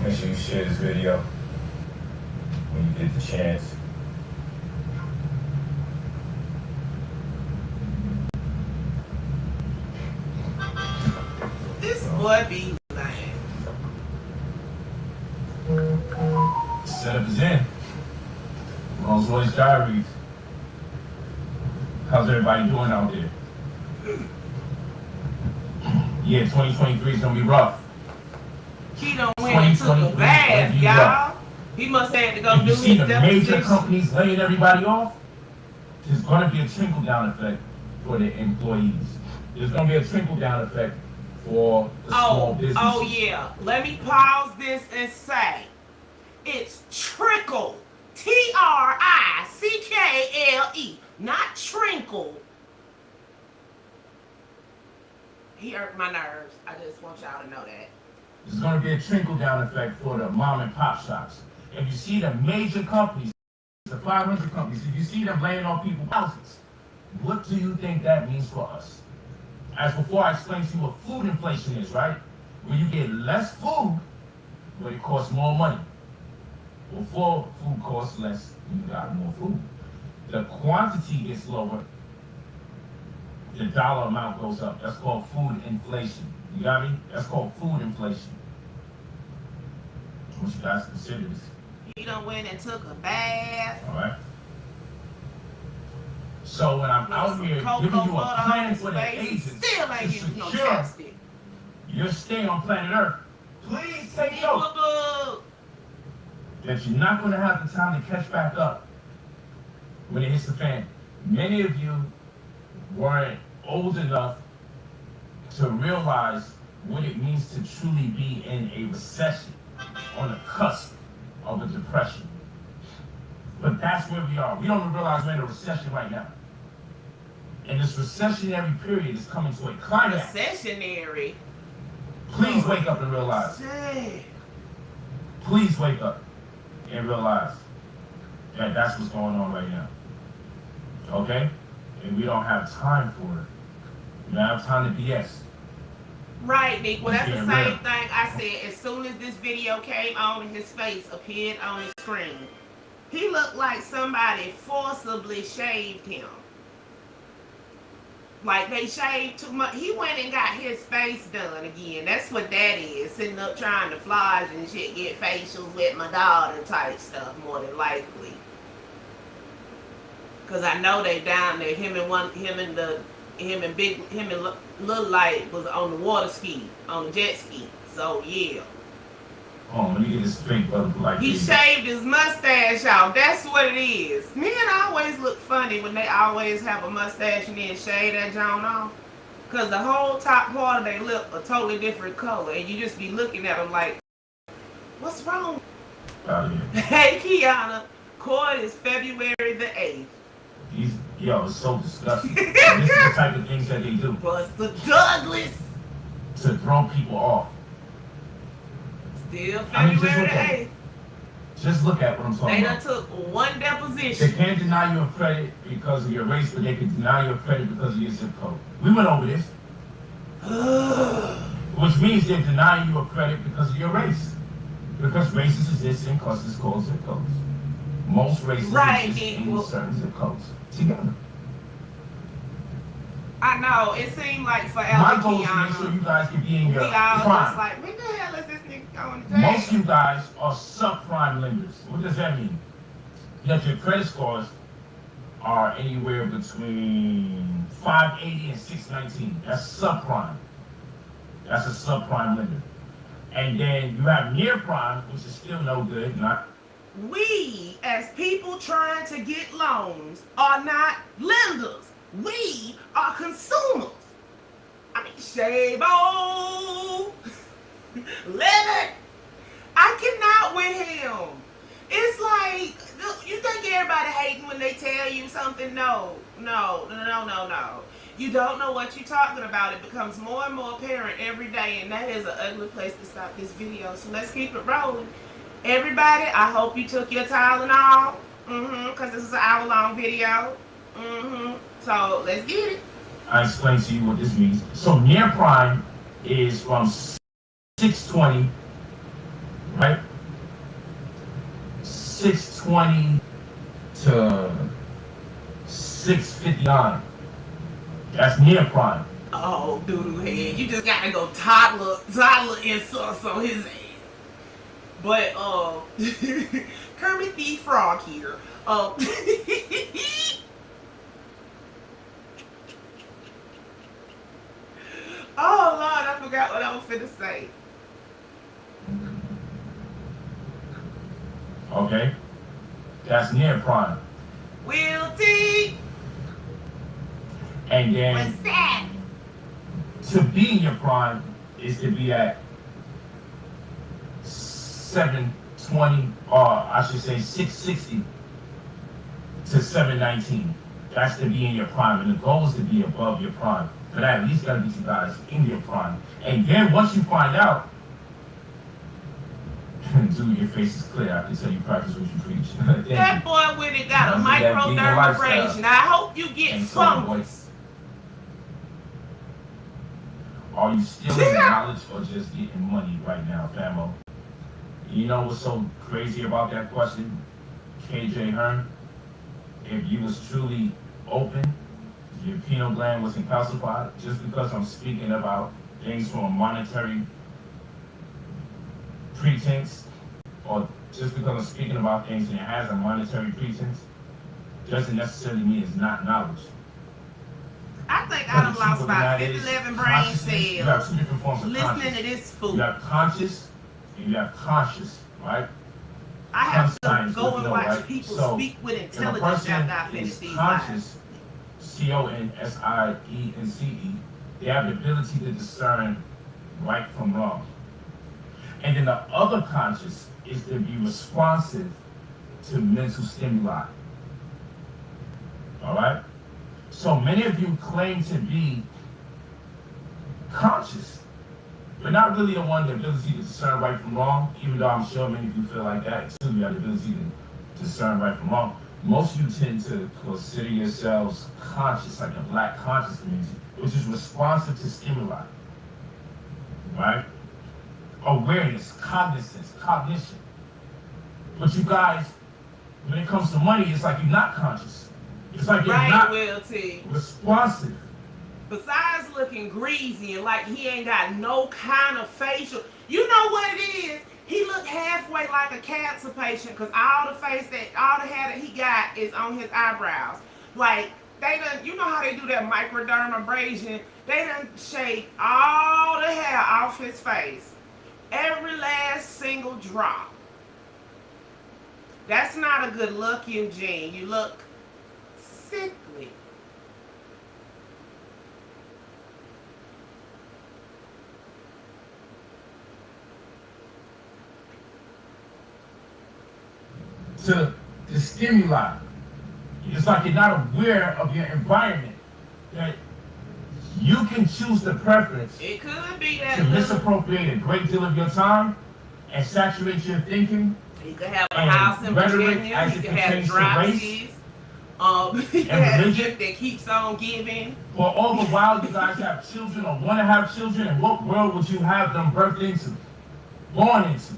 Make sure you share this video when you get the chance. This boy be lying. Setup is in. Rolls Royce Diaries. How's everybody doing out there? Yeah, 2023 is gonna be rough. He done went and took a bath, y'all. He must have had to go do his deposition. You see the major companies laying everybody off? There's gonna be a trickle-down effect for the employees. There's gonna be a trickle-down effect for the small businesses. Oh yeah. Let me pause this and say, it's trickle. Trickle, not trinkle. He hurt my nerves. I just want y'all to know that. There's going to be a trickle-down effect for the mom and pop shops. If you see the major companies, the 500 companies, if you see them laying off people's houses, what do you think that means for us? As before, I explained to you what food inflation is, right? When you get less food, but it costs more money. Before food costs less, you got more food. The quantity gets lower, the dollar amount goes up. That's called food inflation. You got me? That's called food inflation. I want you guys to consider this. He done went and took a bath. All right. So when I'm out here giving you a plan for the agents still ain't to getting no secure chapstick. your stay on planet Earth, please take note that you're not going to have the time to catch back up when it hits the fan. Many of you weren't old enough to realize what it means to truly be in a recession, on the cusp of a depression. But that's where we are. We don't even realize we're in a recession right now. And this recessionary period is coming to a climax. Recessionary? Please wake up and realize. Please wake up and realize that that's what's going on right now. Okay? And we don't have time for it. We don't have time to BS. Right, Nick. Well, that's the same thing I said. As soon as this video came on and his face appeared on the screen, he looked like somebody forcibly shaved him. Like they shaved too much. He went and got his face done again. That's what that is. Sitting up trying to floss and shit, get facials with my daughter type stuff, more than likely. Cause I know they down there. Him and Lil Light was on the water ski, on the jet ski. So yeah. Oh, let me get this fake brother like he shaved his mustache off. That's what it is. Men always look funny when they always have a mustache and then shave that joint off. Cause the whole top part of their lip a totally different color, and you just be looking at them like, what's wrong? Hey Kiana, court is February the 8th. Yo, it's so disgusting. This is the type of things that they do. Buster Douglas. To throw people off. Still February the 8th. Just look at what I'm talking about. They done took one deposition. They can't deny you a credit because of your race, but they can deny you a credit because of your zip code. We went over this. Which means they're denying you a credit because of your race. Because races exist in clusters called zip codes. Most races exist in certain zip codes. Together. I know, it seemed like forever. My goal is to make sure you guys can be in your prime. Just like, what the hell is this nigga going to do? Most of you guys are subprime lenders. What does that mean? That your credit scores are anywhere between 580 and 619. That's subprime. That's a subprime lender. And then you have near prime, which is still no good. We, as people trying to get loans, are not lenders. We are consumers. I mean, Shabo, Leonard, I cannot with him. It's like, you think everybody hating when they tell you something? No. You don't know what you're talking about. It becomes more and more apparent every day, and that is an ugly place to stop this video. So let's keep it rolling. Everybody, I hope you took your Tylenol, because this is an hour-long video. So let's get it. I explain to you what this means. So near prime is from 620 right? 620 to 659. That's near prime. Oh, doodle head. You just gotta go toddler insults on his ass. But Kermit the Frog here. Oh Lord, I forgot what I was finna say. Okay? That's near prime. Will T. And then What's that? to be in your prime is to be at 720, or I should say 660 to 719. That's to be in your prime, and the goal is to be above your prime. But that at least gotta get you guys in your prime. And then once you find out, dude, your face is clear. I can tell you practice what you preach. That boy went and got a microdermabrasion. I hope you get fungus. Are you stealing knowledge or just getting money right now, famo? You know what's so crazy about that question, KJ Hearn? If you was truly open, your pineal gland wasn't calcified, just because I'm speaking about things from a monetary pretense, or just because I'm speaking about things and it has a monetary pretense, doesn't necessarily mean it's not knowledge. I think I done lost about 11 brain cells you have two different forms of listening to this fool. You have conscious and you have conscious, right? I have to go and watch people speak with intelligence after I finish these conscious, CONSIENCE, they have the ability to discern right from wrong. And then the other conscious is to be responsive to mental stimuli. All right? So many of you claim to be conscious, but not really the one with the ability to discern right from wrong, even though I'm sure many of you feel like that too. You have the ability to discern right from wrong. Most of you tend to consider yourselves conscious, like the black conscious community, which is responsive to stimuli. Right? Awareness, cognizance, cognition. But you guys, when it comes to money, it's like you're not conscious. It's like you're not responsive. Besides looking greasy and like he ain't got no kind of facial, you know what it is? He look halfway like a cancer patient because all the hair that he got is on his eyebrows. Like they done, you know how they do that microdermabrasion? They done shave all the hair off his face, every last single drop. That's not a good look, Eugene. You look sickly. To the stimuli. It's like you're not aware of your environment. That you can choose the preference It could be that to misappropriate a great deal of your time and saturate your thinking. You could have a house in Virginia. You could have dropsies. You could have a gift that keeps on giving. Or all the while you guys have children or want to have children, and what world would you have them birthed into, born into?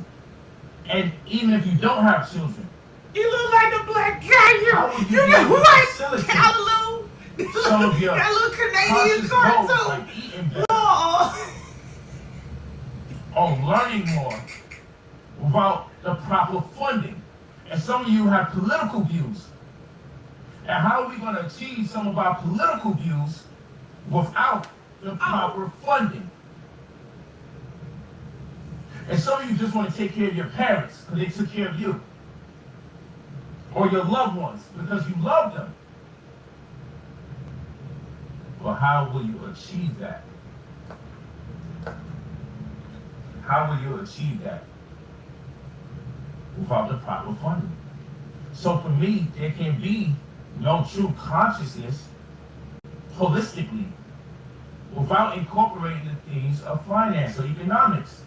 And even if you don't have children, you look like the black guy. You know what? Callaloo. Some of your that little Canadian cartoon. Or learning more without the proper funding. And some of you have political views. And how are we going to achieve some of our political views without the proper funding? And some of you just want to take care of your parents because they took care of you. Or your loved ones because you love them. But how will you achieve that? How will you achieve that without the proper funding? So for me, there can be no true consciousness holistically without incorporating the things of finance or economics.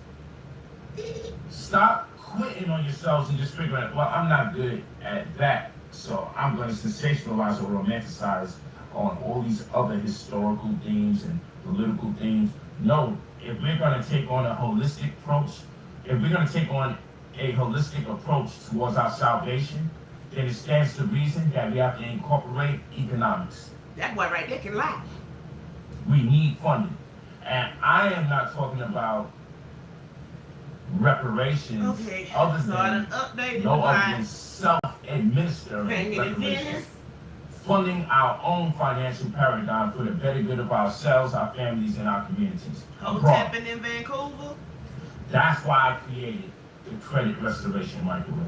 Stop quitting on yourselves and just figuring, well, I'm not good at that, so I'm going to sensationalize or romanticize on all these other historical themes and political themes. No, if we're going to take on a holistic approach, if we're going to take on a holistic approach towards our salvation, then it stands to reason that we have to incorporate economics. That boy right there can lie. We need funding. And I am not talking about reparations Okay, other so I than done updated no the other line. than self-administering Hanging in reparations. Venice. Funding our own financial paradigm for the better good of ourselves, our families, and our communities. Abroad. Hotepping in Vancouver. That's why I created the credit restoration microwave.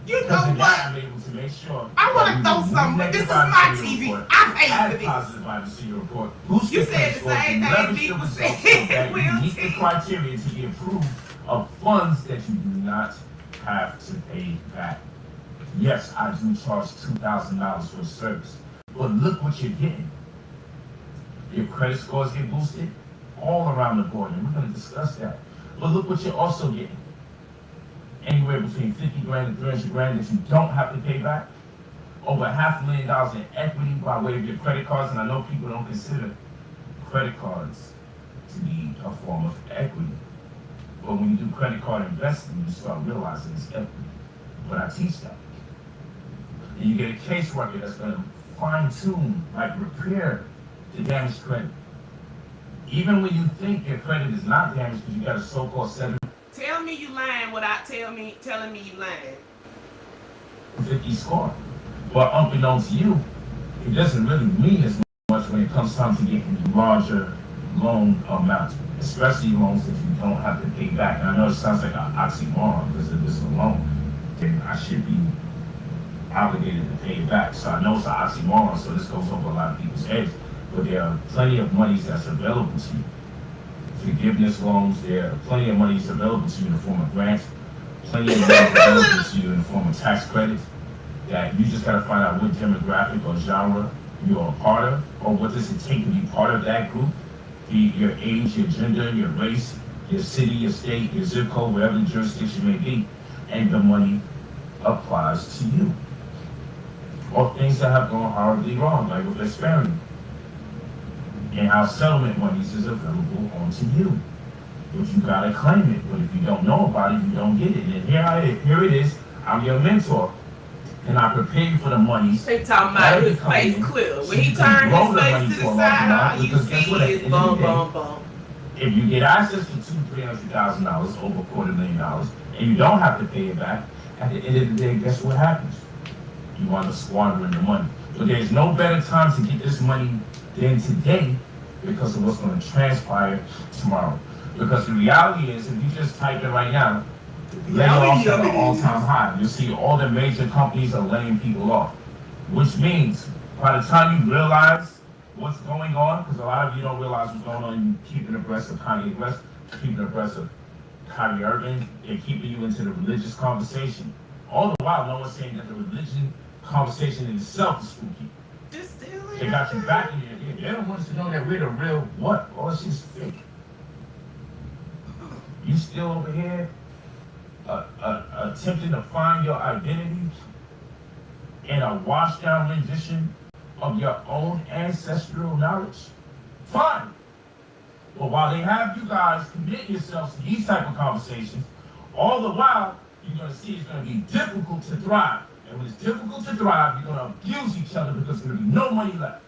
You know Because in what? that I'm able to make sure I want that to we throw remove something. negative This is my vibes TV. report, I pay add for this. positive vibes to your report, boost You your said credit the scores, same and thing leverage the people results said. so that We'll you meet the see. criteria to be approved of funds that you do not have to pay back. Yes, I do charge $2,000 for the service, but look what you're getting. Your credit scores get boosted all around the board, and we're going to discuss that. But look what you're also getting. Anywhere between 50 grand and 300 grand that you don't have to pay back. Over $500,000 in equity by way of your credit cards, and I know people don't consider credit cards to be a form of equity. But when you do credit card investing, you start realizing it's equity. But I teach that. And you get a caseworker that's going to fine-tune, like repair the damaged credit. Even when you think your credit is not damaged because you got a so-called 750 Tell me you lying without telling me you lying. score. But unbeknownst to you, it doesn't really mean as much when it comes time to getting larger loan amounts, especially loans that you don't have to pay back. And I know it sounds like an oxymoron because if it's a loan, then I should be obligated to pay it back. So I know it's an oxymoron, so this goes over a lot of people's heads. But there are plenty of monies that's available to you. Forgiveness loans, there are plenty of monies available to you in the form of grants, plenty of money available to you in the form of tax credits, that you just gotta find out what demographic or genre you're a part of, or what does it take to be part of that group, be it your age, your gender, your race, your city, your state, your zip code, wherever the jurisdiction may be, and the money applies to you. Or things that have gone horribly wrong, like with Experian, and how settlement monies is available onto you. But you gotta claim it. But if you don't know about it, you don't get it. And here it is. I'm your mentor, and I prepare you for the monies. They talking about his face clear. When he turned his face to the side, all you see is bum, bum, bum. If you get access to $200,000-$300,000, over $250,000, and you don't have to pay it back, at the end of the day, guess what happens? You wind up squandering the money. But there's no better time to get this money than today because of what's going to transpire tomorrow. Because the reality is, if you just type it right now, layoffs at an all-time high. You'll see all the major companies are laying people off. Which means, by the time you realize what's going on, because a lot of you don't realize what's going on, you keeping abreast of Kanye West, keeping abreast of Kyrie Irving, they're keeping you into the religious conversation. All the while, no one's saying that the religion conversation in itself is spooky. They got you back in your ear. They don't want us to know that we're the real what? All this is fake. You still over here attempting to find your identity in a washed down rendition of your own ancestral knowledge? Fine. But while they have you guys commit yourselves to these type of conversations, all the while, you're going to see it's going to be difficult to thrive. And when it's difficult to thrive, you're going to abuse each other because there's going to be no money left.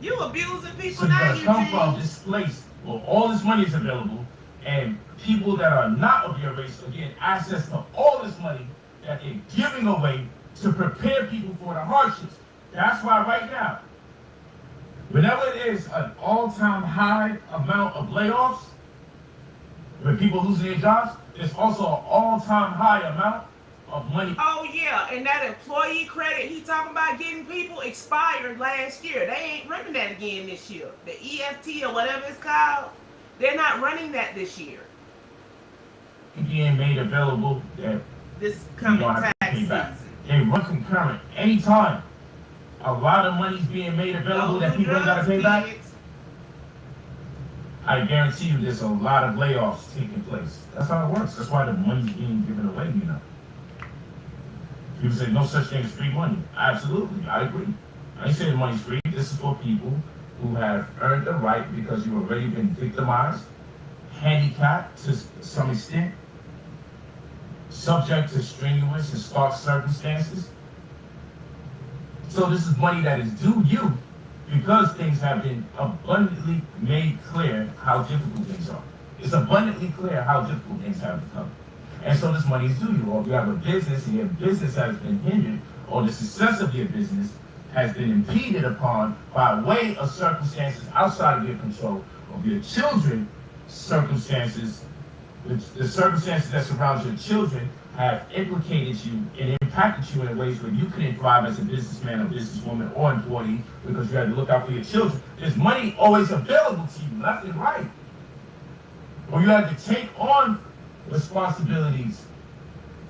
You abusing people so now, you come from this place where all this money is available, and people that are not of your race are getting access to all this money that they're giving away to prepare people for the hardships. That's why right now, whenever it is an all-time high amount of layoffs, when people are losing their jobs, there's also an all-time high amount of money. Oh yeah, and that employee credit he talking about getting people expired last year. They ain't running that again this year. The EFT or whatever it's called, they're not running that this year. Being made available that this coming tax season. They run concurrent anytime. A lot of money's being made available that people ain't gotta pay back. I guarantee you there's a lot of layoffs taking place. That's how it works. That's why the money's being given away, you know. People say no such thing as free money. Absolutely, I agree. I ain't saying money's free. This is for people who have earned the right because you've already been victimized, handicapped to some extent, subject to strenuous and stark circumstances. So this is money that is due you because things have been abundantly made clear how difficult things are. It's abundantly clear how difficult things have become. And so this money is due you. Or if you have a business and your business has been hindered, or the success of your business has been impeded upon by way of circumstances outside of your control, of your children circumstances, the circumstances that surround your children have implicated you and impacted you in ways where you couldn't thrive as a businessman or businesswoman or employee because you had to look out for your children. There's money always available to you, left and right. Or you had to take on responsibilities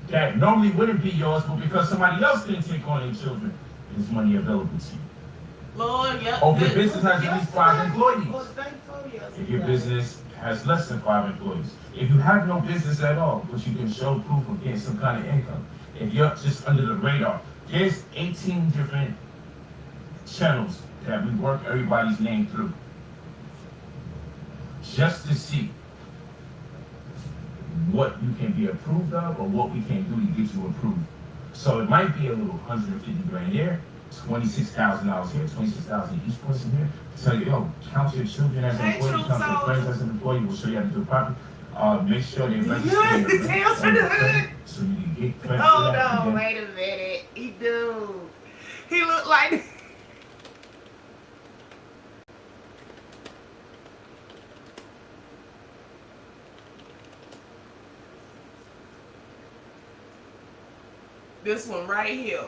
that normally wouldn't be yours, but because somebody else didn't take on their children, there's money available to you. Lord, yep. Or if your business has at least 5 employees. If your Yes. business has less than 5 employees. If you have no business at all, but you can show proof of getting some kind of income. If you're just under the radar, there's 18 different channels that we work everybody's name through. Just to see what you can be approved of or what we can do to get you approved. So it might be a little 150 grand there, $26,000 here, 26,000 each person here. Tell you, yo, count your children as an Hey, employee, True count your Soul. friends as an employee. We'll show you how to do it properly. Make sure they register Yeah, your the rent tails on for your the credit hood. so you can get credit for Hold that. on, And then wait a minute. He do. He look like. This one right here.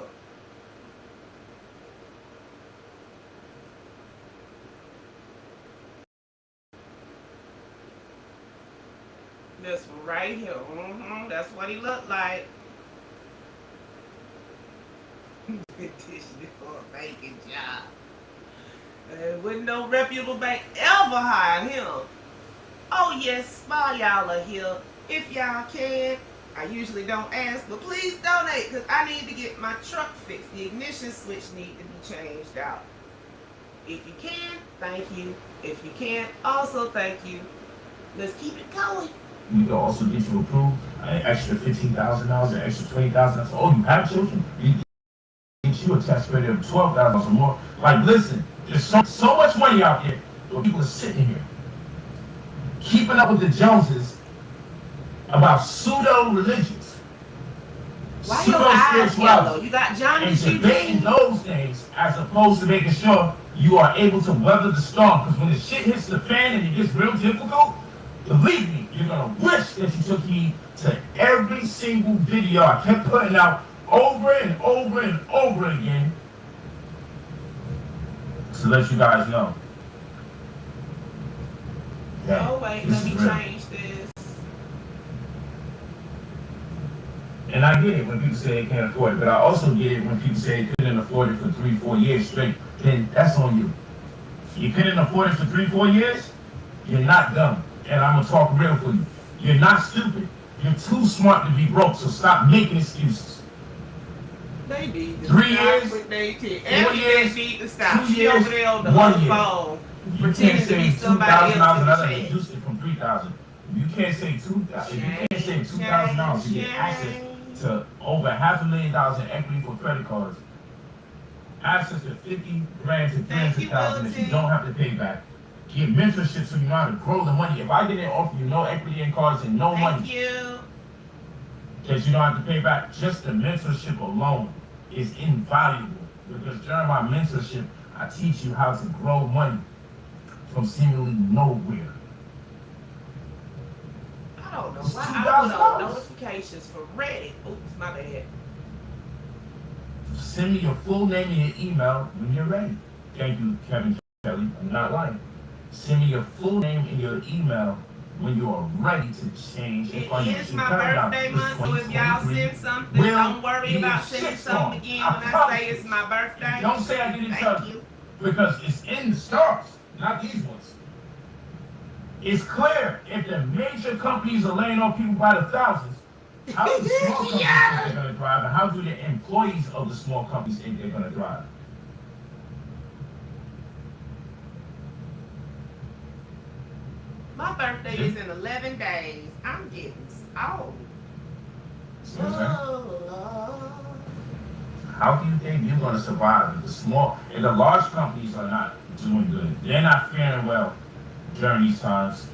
This one right here. That's what he looked like. Petitioning for a banking job. Wouldn't no reputable bank ever hire him. Oh yes, while y'all are here, if y'all can, I usually don't ask, but please donate because I need to get my truck fixed. The ignition switch needs to be changed out. If you can, thank you. If you can't, also thank you. Let's keep it going. we can also get you approved, an extra $15,000, an extra $20,000. Oh, you have children? You get you a tax credit of $12,000 or more. Like, listen, there's so much money out there, but people are sitting here keeping up with the Joneses about pseudo-religions, Why your eyes yellow? pseudo-spirituality, You got John and the debating those things as opposed to making sure you are able to weather the storm. Because when the shit hits the fan and it gets real difficult, believe me, you're gonna wish that you took heed to every single video I kept putting out over and over and over again to let you guys know. that Oh wait, this let me is real. change this. And I get it when people say they can't afford it, but I also get it when people say they couldn't afford it for 3-4 years straight. Then that's on you. You couldn't afford it for 3-4 years? You're not dumb. And I'm gonna talk real for you. You're not stupid. You're too smart to be broke, so stop making excuses. They need to 3 stop years, with they 4 Every years, day need to stop. 2 She years, over there on the 1 other year. phone, You pretending can't to be say somebody $2,000 else in and the I chat. reduced it from $3,000. You can't say $2,000. If you can't say $2,000 to get access to over $500,000 in equity for credit cards, access to 50 grand to Thank you, 300,000 that you Wilton. don't have to pay back. Get mentorship so you know how to grow the money. If I didn't offer you no equity in cards and no Thank money you. that you don't have to pay back, just the mentorship alone is invaluable. Because during my mentorship, I teach you how to grow money from seemingly nowhere. I don't know It's why I put on $2,000. notifications for Reddit. Oops, my bad. Send me your full name and your email when you're ready. Thank you, Kevin Kelly. I'm not lying. Send me your full name and your email when you are ready to change your It financial is my paradigm. birthday Because month, so if y'all 2023 send something, will don't worry be about a sending shitstorm. something again I when I promise say you. it's my birthday. Don't say I didn't tell Thank you. you. Because it's in the stars, not these ones. It's clear if the major companies are laying off people by the thousands, how do the small companies Yeah. think they're going to thrive, and how do the employees of the small companies think they're going to thrive? My birthday is in 11 days. I'm getting old. You know what I'm saying? How do you think you're going to survive if the small and the large companies are not doing good? They're not faring well during these times.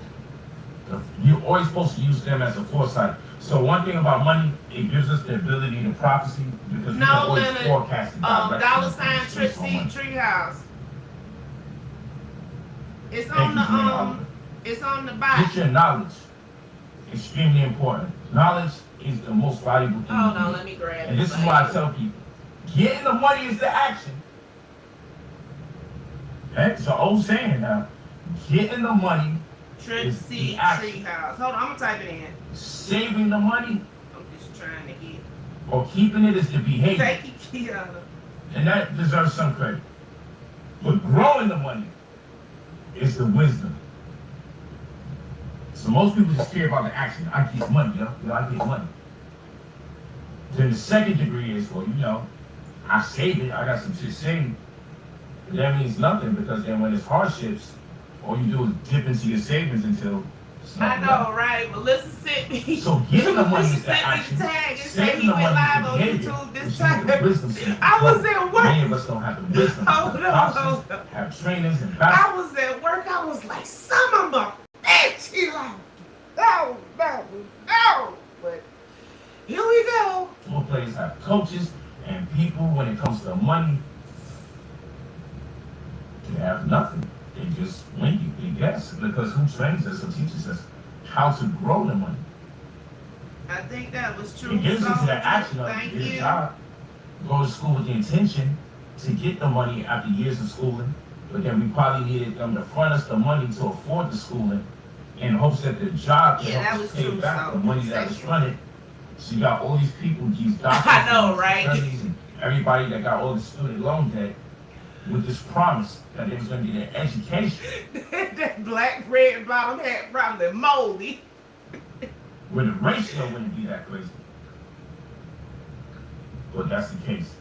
You're always supposed to use them as a foresight. So one thing about money, it gives us the ability to prophecy because we can always forecast the direction. $TripCTreehouse. It's on it's on the box. Get your knowledge. Extremely important. Knowledge is the most valuable thing. Hold on, let me grab it. And this is why I tell people, getting the money is the action. That's an old saying now. Getting the money is the action. TripCTreehouse. Hold on, I'm gonna type it in. Saving the money I'm just trying to get. or keeping it is the behavior. Thank you, Kiana. And that deserves some credit. But growing the money is the wisdom. So most people just care about the action. I get money, I get money. Then the second degree is, well, I save it. I got some shit saved. But that means nothing because then when it's hardships, all you do is dip into your savings until it's not I know, right? Melissa sent me. So getting the money is the sent action. me the tag and said Saving he the went money live is on the behavior. YouTube this Which time. is the wisdom set. I was at work. Many of us don't have the wisdom. Hold on. Have trainers and I was at work. I was like, some of them bitch. He like, no. But here we go. All players have coaches and people when it comes to money. They have nothing. They just wing it, they guess. Because who trains us or teaches us how to grow the money? I think that was true. It gives us that action of your job. Go to school with the intention to get the money after years of schooling. But then we probably needed them to front us the money to afford the schooling in hopes that the job can help us pay back the money that was fronted. So you got all these people, these doctors, I know, right? And everybody that got all the student loan debt with this promise that they was going to get an education. That black red bottom hat probably moldy. Where the ratio wouldn't be that crazy. But that's the case.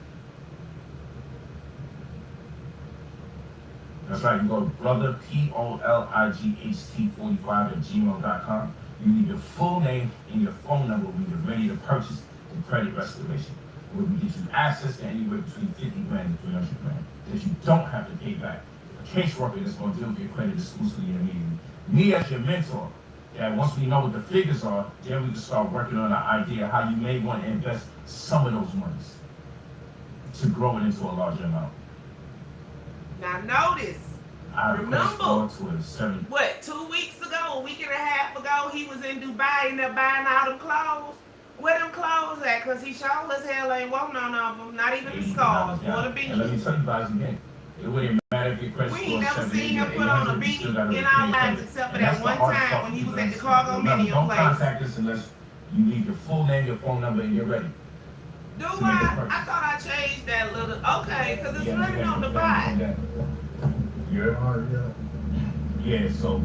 That's right, you go to brother, POLIGHT45 @gmail.com. You leave your full name and your phone number when you're ready to purchase the credit restoration. Where we get you access to anywhere between 50 grand and 300 grand that you don't have to pay back. A caseworker that's going to deal with your credit exclusively and immediately. Me as your mentor, that once we know what the figures are, then we can start working on an idea how you may want to invest some of those monies to grow it into a larger amount. Now notice, remember, 2 weeks ago, a week and a half ago, he was in Dubai and they're buying all them clothes. Where them clothes at? Because he sure as hell ain't want none of them, not even the scarves, or the beanie. And let me tell you guys again, it wouldn't matter if your credit score We ain't never seen him put on a beanie in our lives except for that one time when he was at the cargo minium Don't place. contact us unless you leave your full name, your phone number, and you're ready. Do I? I thought I changed that little. Okay, because it's written on the bot. Yeah, so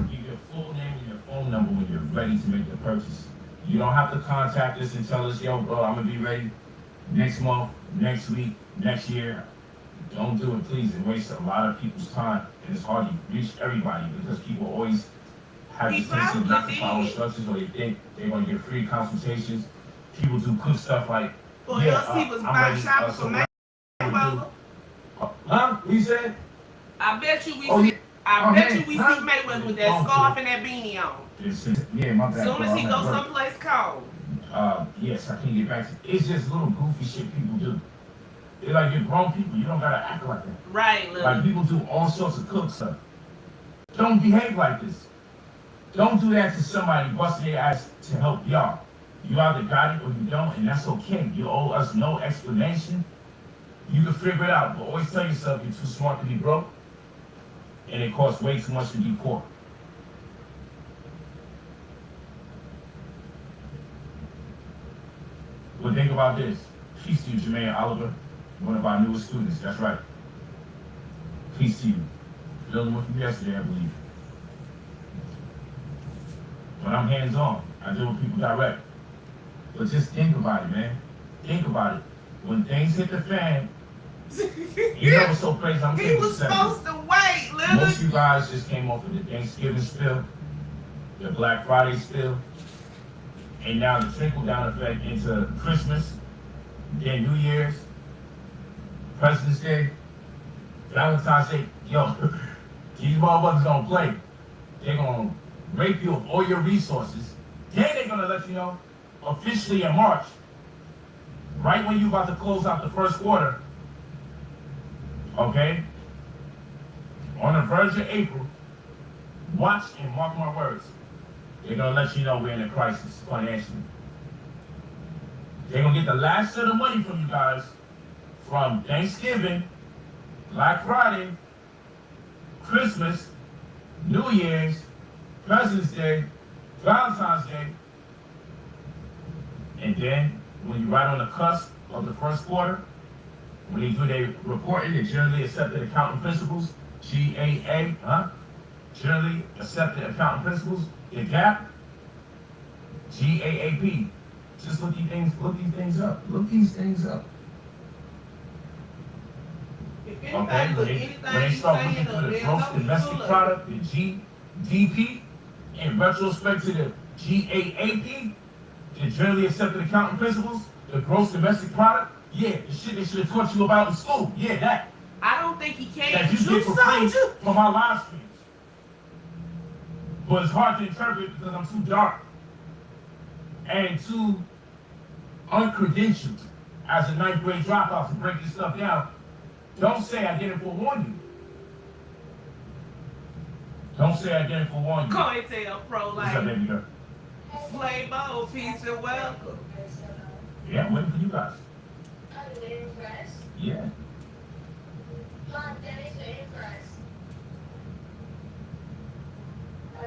give your full name and your phone number when you're ready to make the purchase. You don't have to contact us and tell us, yo, bro, I'm going to be ready next month, next week, next year. Don't do it, please. It wastes a lot of people's time, and it's hard to reach everybody because people always have the sense of not to follow instructions, or they think they're going to get free consultations. People do cool stuff like, well, he was buying shopping for Mayweather. Huh? What you said? I bet you we see Mayweather with that scarf and that beanie on. Yeah, my bad. As soon as he goes someplace cold. Yes, I can get back to it. It's just little goofy shit people do. They're like, you're grown people, you don't gotta act like that. Right, Lily. Like people do all sorts of cook stuff. Don't behave like this. Don't do that to somebody busting their ass to help y'all. You either got it or you don't, and that's okay. You owe us no explanation. You can figure it out, but always tell yourself you're too smart to be broke, and it costs way too much to be poor. But think about this. Peace to you, Jermaine Oliver, one of our newest students. That's right. Peace to you. Building with you yesterday, I believe. But I'm hands-on. I deal with people direct. But just think about it, man. Think about it. When things hit the fan, you know what's so crazy? He was supposed to wait, literally. Most of you guys just came off of the Thanksgiving spill, the Black Friday spill, And now the trickle-down effect into Christmas, then New Year's, President's Day, Valentine's Day. Yo, these motherfuckers don't play. They're gonna rape you of all your resources. Then they're gonna let you know, officially in March, right when you're about to close out the first quarter, okay, on the verge of April, watch and mark my words. They're gonna let you know we're in a crisis financially. They're gonna get the last set of money from you guys from Thanksgiving, Black Friday, Christmas, New Year's, President's Day, Valentine's Day, and then when you're right on the cusp of the first quarter, when they do their reporting, the generally accepted accounting principles, GAA, generally accepted accounting principles, the GAAP, GAAP. Just look these things up. Look these things up. If Okay, anybody look when anything they start saying looking for up the there, gross don't be domestic full of product, the GDP, in retrospect to the GAAP, the generally accepted accounting principles, the gross domestic product, yeah, the shit they should have taught you about in school, yeah, that. I don't think he can. That you You get for free soldier. from our live streams. But it's hard to interpret because I'm too dark and too uncredentialed as a ninth grade dropout to break this stuff down. Don't say I didn't forewarn you. Don't say I didn't forewarn you. Cointel Pro What's up, like baby girl? Flavor, peace and welcome. Yeah, I'm waiting for you guys. Are you waiting for us? Yeah. Mom, Daddy's waiting for us.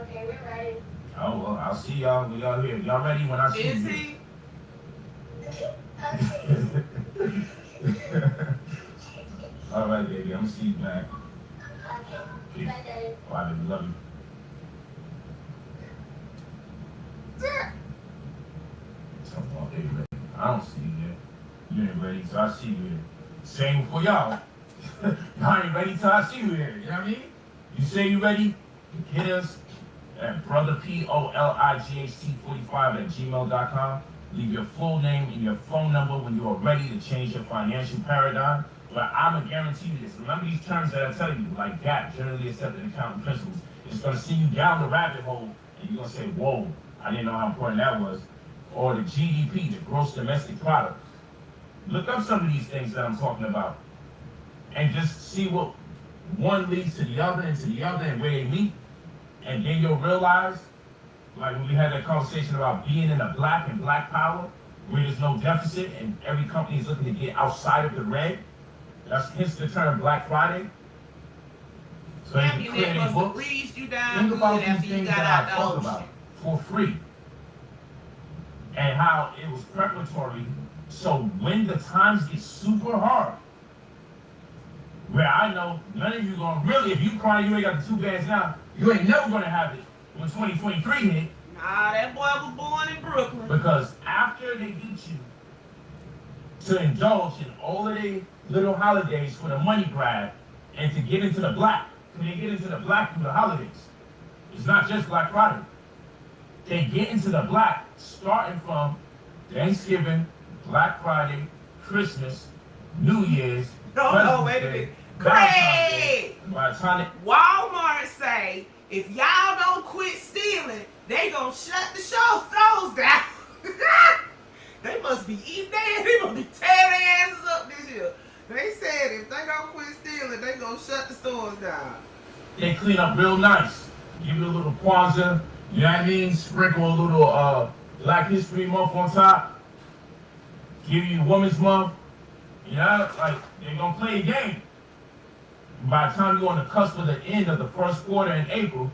Okay, we're ready. Oh, well, I'll see y'all when y'all here. Y'all ready when I see Is you? he? All right, baby. I'm gonna see you back. Okay. Bye, Daddy. All right, baby. Love you. Come on, baby. I don't see you yet. You ain't ready till I see you here. Same for y'all. Y'all ain't ready till I see you here. You know what I mean? You say you ready? Hit us at brotherpolight45@gmail.com. Leave your full name and your phone number when you are ready to change your financial paradigm. But I'm going to guarantee you this. Remember these terms that I'm telling you, like GAAP, generally accepted accounting principles. It's going to send you down the rabbit hole, and you're going to say, whoa, I didn't know how important that was. Or the GDP, the gross domestic product. Look up some of these things that I'm talking about. And just see what one leads to the other and to the other and where they meet. And then you'll realize, like when we had that conversation about being in the black and black power, where there's no deficit and every company is looking to get outside of the red. That's hence the term Black Friday. So you can That clear must any have books. breezed you down Think good about after these you things got that out I the talk ocean. about for free. And how it was preparatory. So when the times get super hard, where I know none of you gonna really, if you cry you ain't got the 2 bands now, you ain't never gonna have it when 2023 hit. Nah, that boy was born in Brooklyn. Because after they get you to indulge in all of their little holidays for the money grab and to get into the black, when they get into the black through the holidays, it's not just Black Friday. They get into the black starting from Thanksgiving, Black Friday, Christmas, New Year's. No, wait a President's Day, minute. Valentine's Day. Craig! By the time Walmart say, if y'all don't quit stealing, they gonna shut the stores down. They must be eating their, they must be tearing their asses up this year. They said if they don't quit stealing, they gonna shut the stores down. they clean up real nice. Give you a little Kwanzaa, you know what I mean? Sprinkle a little Black History Month on top. Give you Women's Month. You know, like, they're gonna play a game. By the time you're on the cusp of the end of the first quarter in April,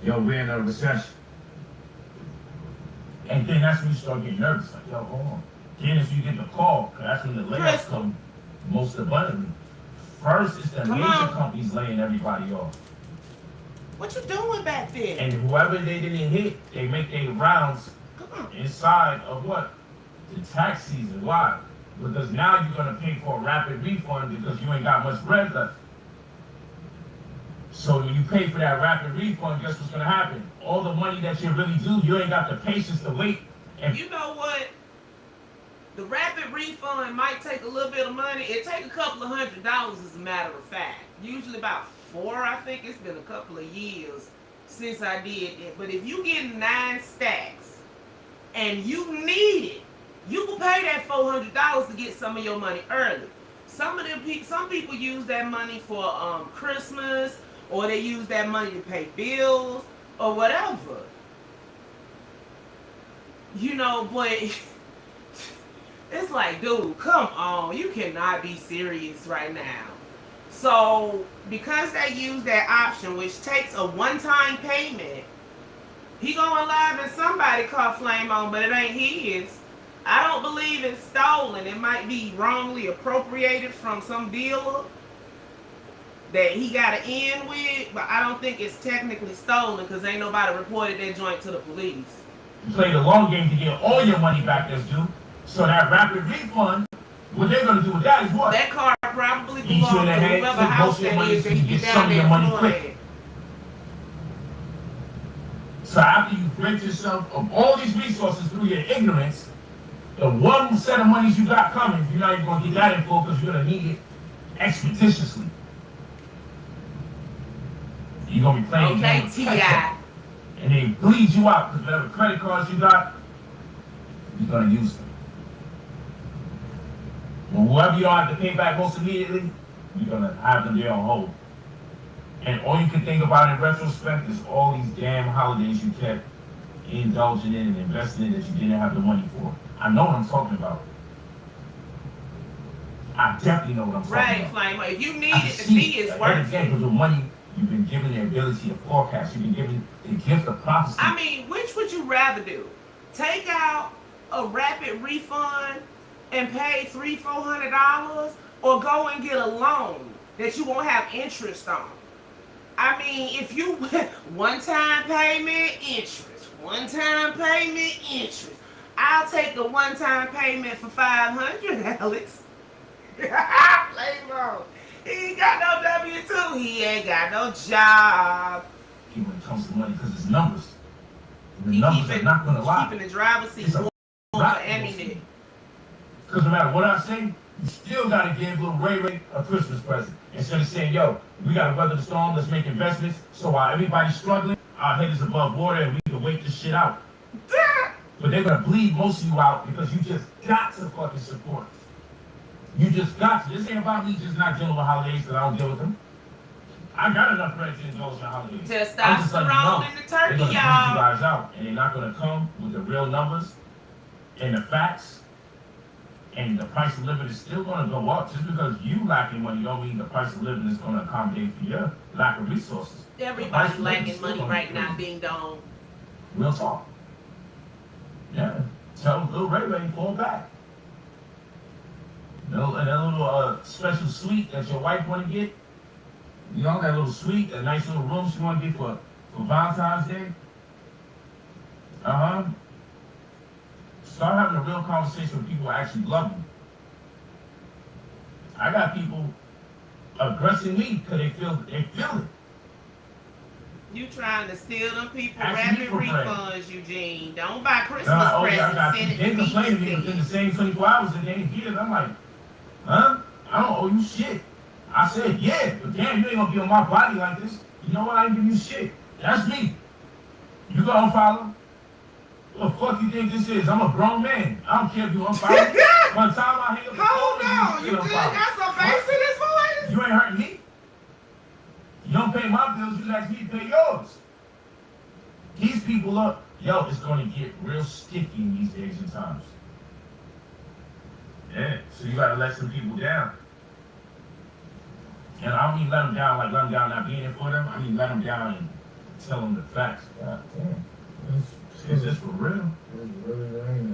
yo, we're in a recession. And then that's when you start getting nervous. Like, yo, hold on. Then if you get the call, because that's when the layoffs come most abundantly. First, it's the major companies laying everybody off. What you doing back there? And whoever they didn't hit, they make their rounds Come on. inside of what? The tax season. Why? Because now you're going to pay for a rapid refund because you ain't got much bread left. So when you pay for that rapid refund, guess what's gonna happen? All the money that you really do, you ain't got the patience to wait. And You know what? The rapid refund might take a little bit of money. It take a couple of $100 as a matter of fact. Usually about 4, I think. It's been a couple of years since I did it. But if you get 9 stacks and you need it, you can pay that $400 to get some of your money early. Some people use that money for Christmas, or they use that money to pay bills or whatever. You know, but it's like, dude, come on, you cannot be serious right now. So because they use that option, which takes a one-time payment, he going live and somebody caught flame on, but it ain't his. I don't believe it's stolen. It might be wrongly appropriated from some dealer that he got to end with, but I don't think it's technically stolen because ain't nobody reported that joint to the police. you play the long game to get all your money back that's due. So that rapid refund, what they're gonna do with that is what? That car probably Eat you in belongs the to head, whoever take house most of your that money is so that you he get get some down of your there money Florida. quick. So after you rid yourself of all these resources through your ignorance, the one set of monies you got coming, you're not even gonna get that info because you're gonna need it expeditiously. You're gonna be playing the game Okay, of T.I. catch-up. And they bleed you out because whatever credit cards you got, you're gonna use them. Well, whoever you don't have to pay back most immediately, you're gonna have them there on hold. And all you can think about in retrospect is all these damn holidays you kept indulging in and investing in that you didn't have the money for. I know what I'm talking about. I definitely know what I'm talking Right, about. Flame. If you need I it can to see see, it's it worth again it. because the money you've been given the ability to forecast. You've been given the gift of prophecy. I mean, which would you rather do? Take out a rapid refund and pay $300-400, or go and get a loan that you won't have interest on? I mean, if you one-time payment, interest, one-time payment, interest. I'll take the one-time payment for $500, Alex. Playboy. He ain't got no W-2. He ain't got no job. When it comes to money, because it's numbers. And the He numbers are not going to lie. keeping the driver's seat It's a warm for rock ammunition. Because no matter what I say, you still got to give little Ray a Christmas present. Instead of saying, yo, we got to weather the storm, let's make investments, so while everybody's struggling, our head is above water and we can wait this shit out. But they're going to bleed most of you out because you just got to fucking support. You just got to. This ain't about me just not dealing with holidays because I don't deal with them. I got enough bread to indulge in holidays. Testosterone in the They're turkey, going to bleed you y'all. guys out, and they're not going to come with the real numbers and the facts. And the price of living is still going to go up. Just because you lacking money don't mean the price of living is going to accommodate for your lack of resources. Everybody's lacking money right now, ding dong. Real talk. Yeah. Tell little Ray fall back. And that little special suite that your wife want to get. You know, that little suite, that nice little room she want to get for Valentine's Day. Start having a real conversation with people who actually love you. I got people aggressing me because they feel it. You trying to steal them people Ask me rapid for bread. refunds, Eugene. Don't buy Christmas Oh yeah, I presents. got Send you. it They to complain to me me. within the same 24 hours and they ain't get it. I'm like, huh? I don't owe you shit. I said, yeah, but damn, you ain't gonna be on my body like this. You know what? I ain't give you shit. That's me. You go unfollow. What the fuck you think this is? I'm a grown man. I don't care if you unfollow. By the time I hang up the Hold phone, on, you still just unfollow. got some bass in this voice? You ain't hurting me. You don't pay my bills, you ask me to pay yours. These people up, yo, it's gonna get real sticky in these days and times. Yeah, so you gotta let some people down. And I don't mean let them down like let them down not being there for them. I mean let them down and tell them the facts. God damn. Is this for real?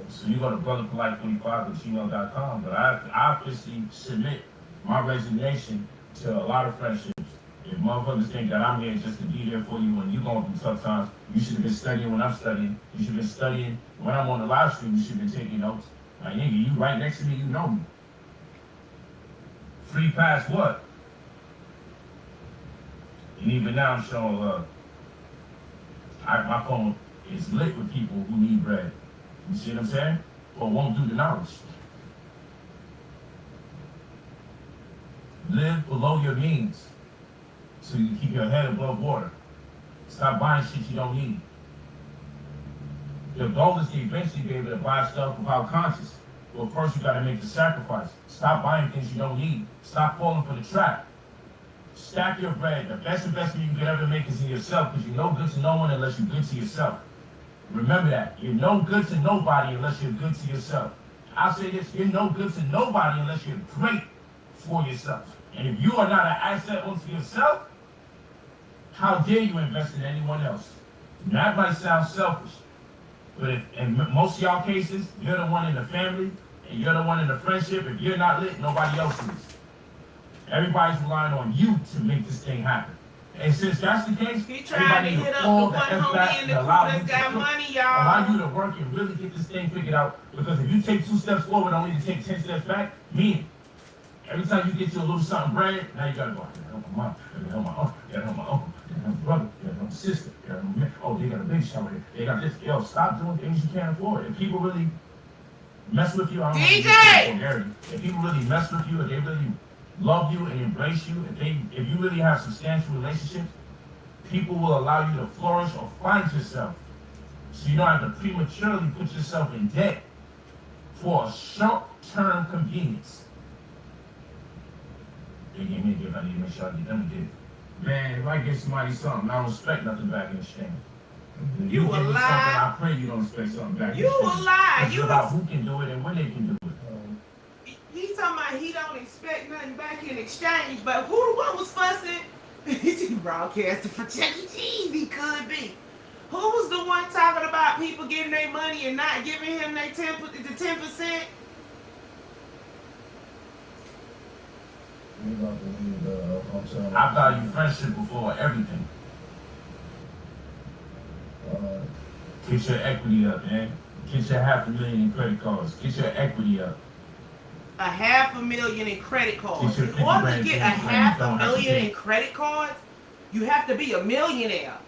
So you go to brotherpolight45@gmail.com, but I officially submit my resignation to a lot of friendships. If motherfuckers think that I'm here just to be there for you when you're going through tough times, you should have been studying when I'm studying. You should have been studying when I'm on the live stream. You should have been taking notes. Like, nigga, you right next to me, you know me. Free pass what? And even now I'm showing love. My phone is lit with people who need bread. You see what I'm saying? But won't do the knowledge. Live below your means so you can keep your head above water. Stop buying shit you don't need. The goal is to eventually be able to buy stuff without conscious. But first you gotta make the sacrifice. Stop buying things you don't need. Stop falling for the trap. Stack your bread. The best investment you can ever make is in yourself, because you're no good to no one unless you're good to yourself. Remember that. You're no good to nobody unless you're good to yourself. I'll say this, you're no good to nobody unless you're great for yourself. And if you are not an asset unto yourself, how dare you invest in anyone else? That might sound selfish, but if, in most of y'all cases, you're the one in the family, and you're the one in the friendship. If you're not lit, nobody else is. Everybody's relying on you to make this thing happen. And since that's the case, He trying to hit up the one homie in the crew that's got money, y'all. Allow you to work and really get this thing figured out. Because if you take 2 steps forward, only to take 10 steps back, mean it. Every time you get you a little something bread, now you gotta go, I gotta help my mom, I gotta help my uncle, I gotta help my uncle, I gotta help my brother, I gotta help my sister, I gotta help my, oh, they got a big shower here, they got this. Yo, stop doing things you can't afford. If people really mess with you, I don't know if people really mess with you, if they really love you and embrace you, if you really have substantial relationships, people will allow you to flourish or find yourself. So you don't have to prematurely put yourself in debt for a short-term convenience. They gave me a gift, I need to make sure I get them a gift. Man, if I give somebody something, I don't expect nothing back in exchange. If You give a me lie. something, I pray you don't expect something back in You exchange. a lie. It's You about who can do it and when they can do it. He talking about he don't expect nothing back in exchange, but who the one was fussing? He broadcasting for Chuck E. Cheese, he could be. Who was the one talking about people getting their money and not giving him their 10%? I value friendship before everything. Get your equity up, man. Get your $500,000 in credit cards. Get your equity up. $500,000 in credit cards. Get In your order to 50 get grand, $500,000 in credit cards, you have to be a millionaire.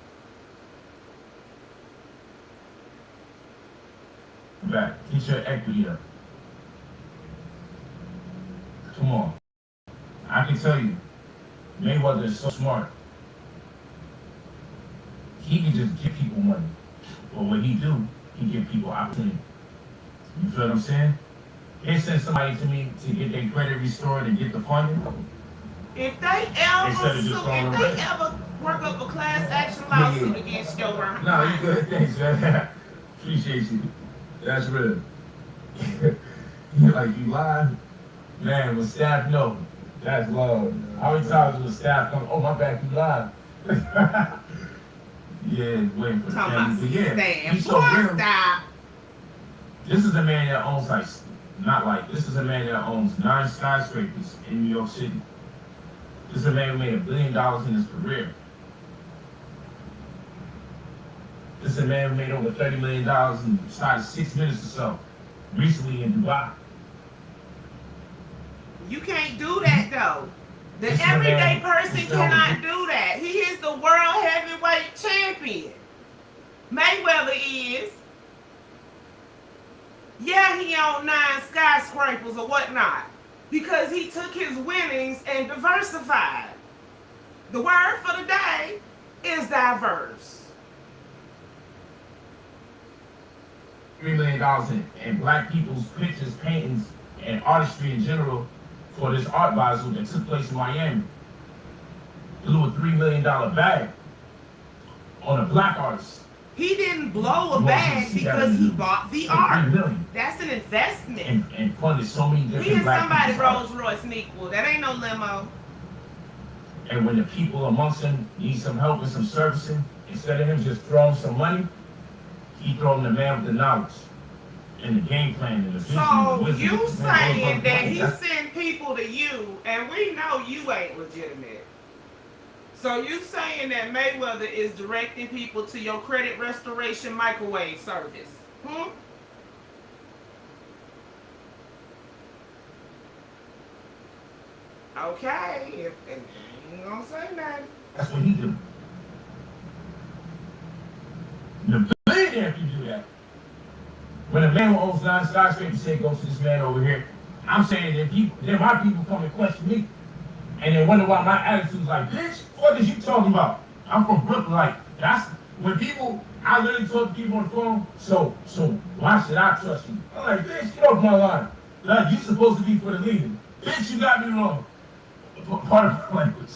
Back. Get your equity up. Come on. I can tell you, Mayweather is so smart. He can just give people money. But what he do, he give people opportunity. You feel what I'm saying? He send somebody to me to get their credit restored and get the funding. If they ever Instead of just throwing away. work up a class action lawsuit against your No, you good. Thanks, man. Appreciate you. That's real. You like, you lied? Man, when staff know, that's love. How many times when staff come, oh, my bad, you lied. Yeah, waiting for the family. But yeah, he's so real. Stop. This is a man that owns this is a man that owns 9 skyscrapers in New York City. This is a man who made $1 billion in his career. This is a man who made over $30 million inside of 6 minutes or so, recently in Dubai. You can't do that though. The everyday person cannot do that. He is the world heavyweight champion. Mayweather is. Yeah, he owned 9 skyscrapers or whatnot because he took his winnings and diversified. The word for the day is diverse. $3 million in black people's pictures, paintings, and artistry in general for this art basel that took place in Miami. He blew a $3 million bag on a black artist. He didn't blow a bag because he bought the art. That's an investment. And funded so many different He is black somebody people's Rolls Royce and equal. That ain't no limo. And when the people amongst them need some help and some servicing, instead of him just throwing some money, he throwing the man with the knowledge and the game plan and the vision. So you saying that he sent people to you, and we know you ain't legitimate. So you saying that Mayweather is directing people to your credit restoration microwave service? Okay, I ain't gonna say nothing. That's what he do. The billionaire can do that. When a man who owns 9 skyscrapers say go to this man over here, I'm saying that my people come and question me. And they wonder why my attitude's like, bitch, what is you talking about? I'm from Brooklyn. Like, that's when people, I literally talk to people on the phone, so why should I trust you? I'm like, bitch, get off my line. Like, you supposed to be for the leader. Bitch, you got me wrong. Part of my language.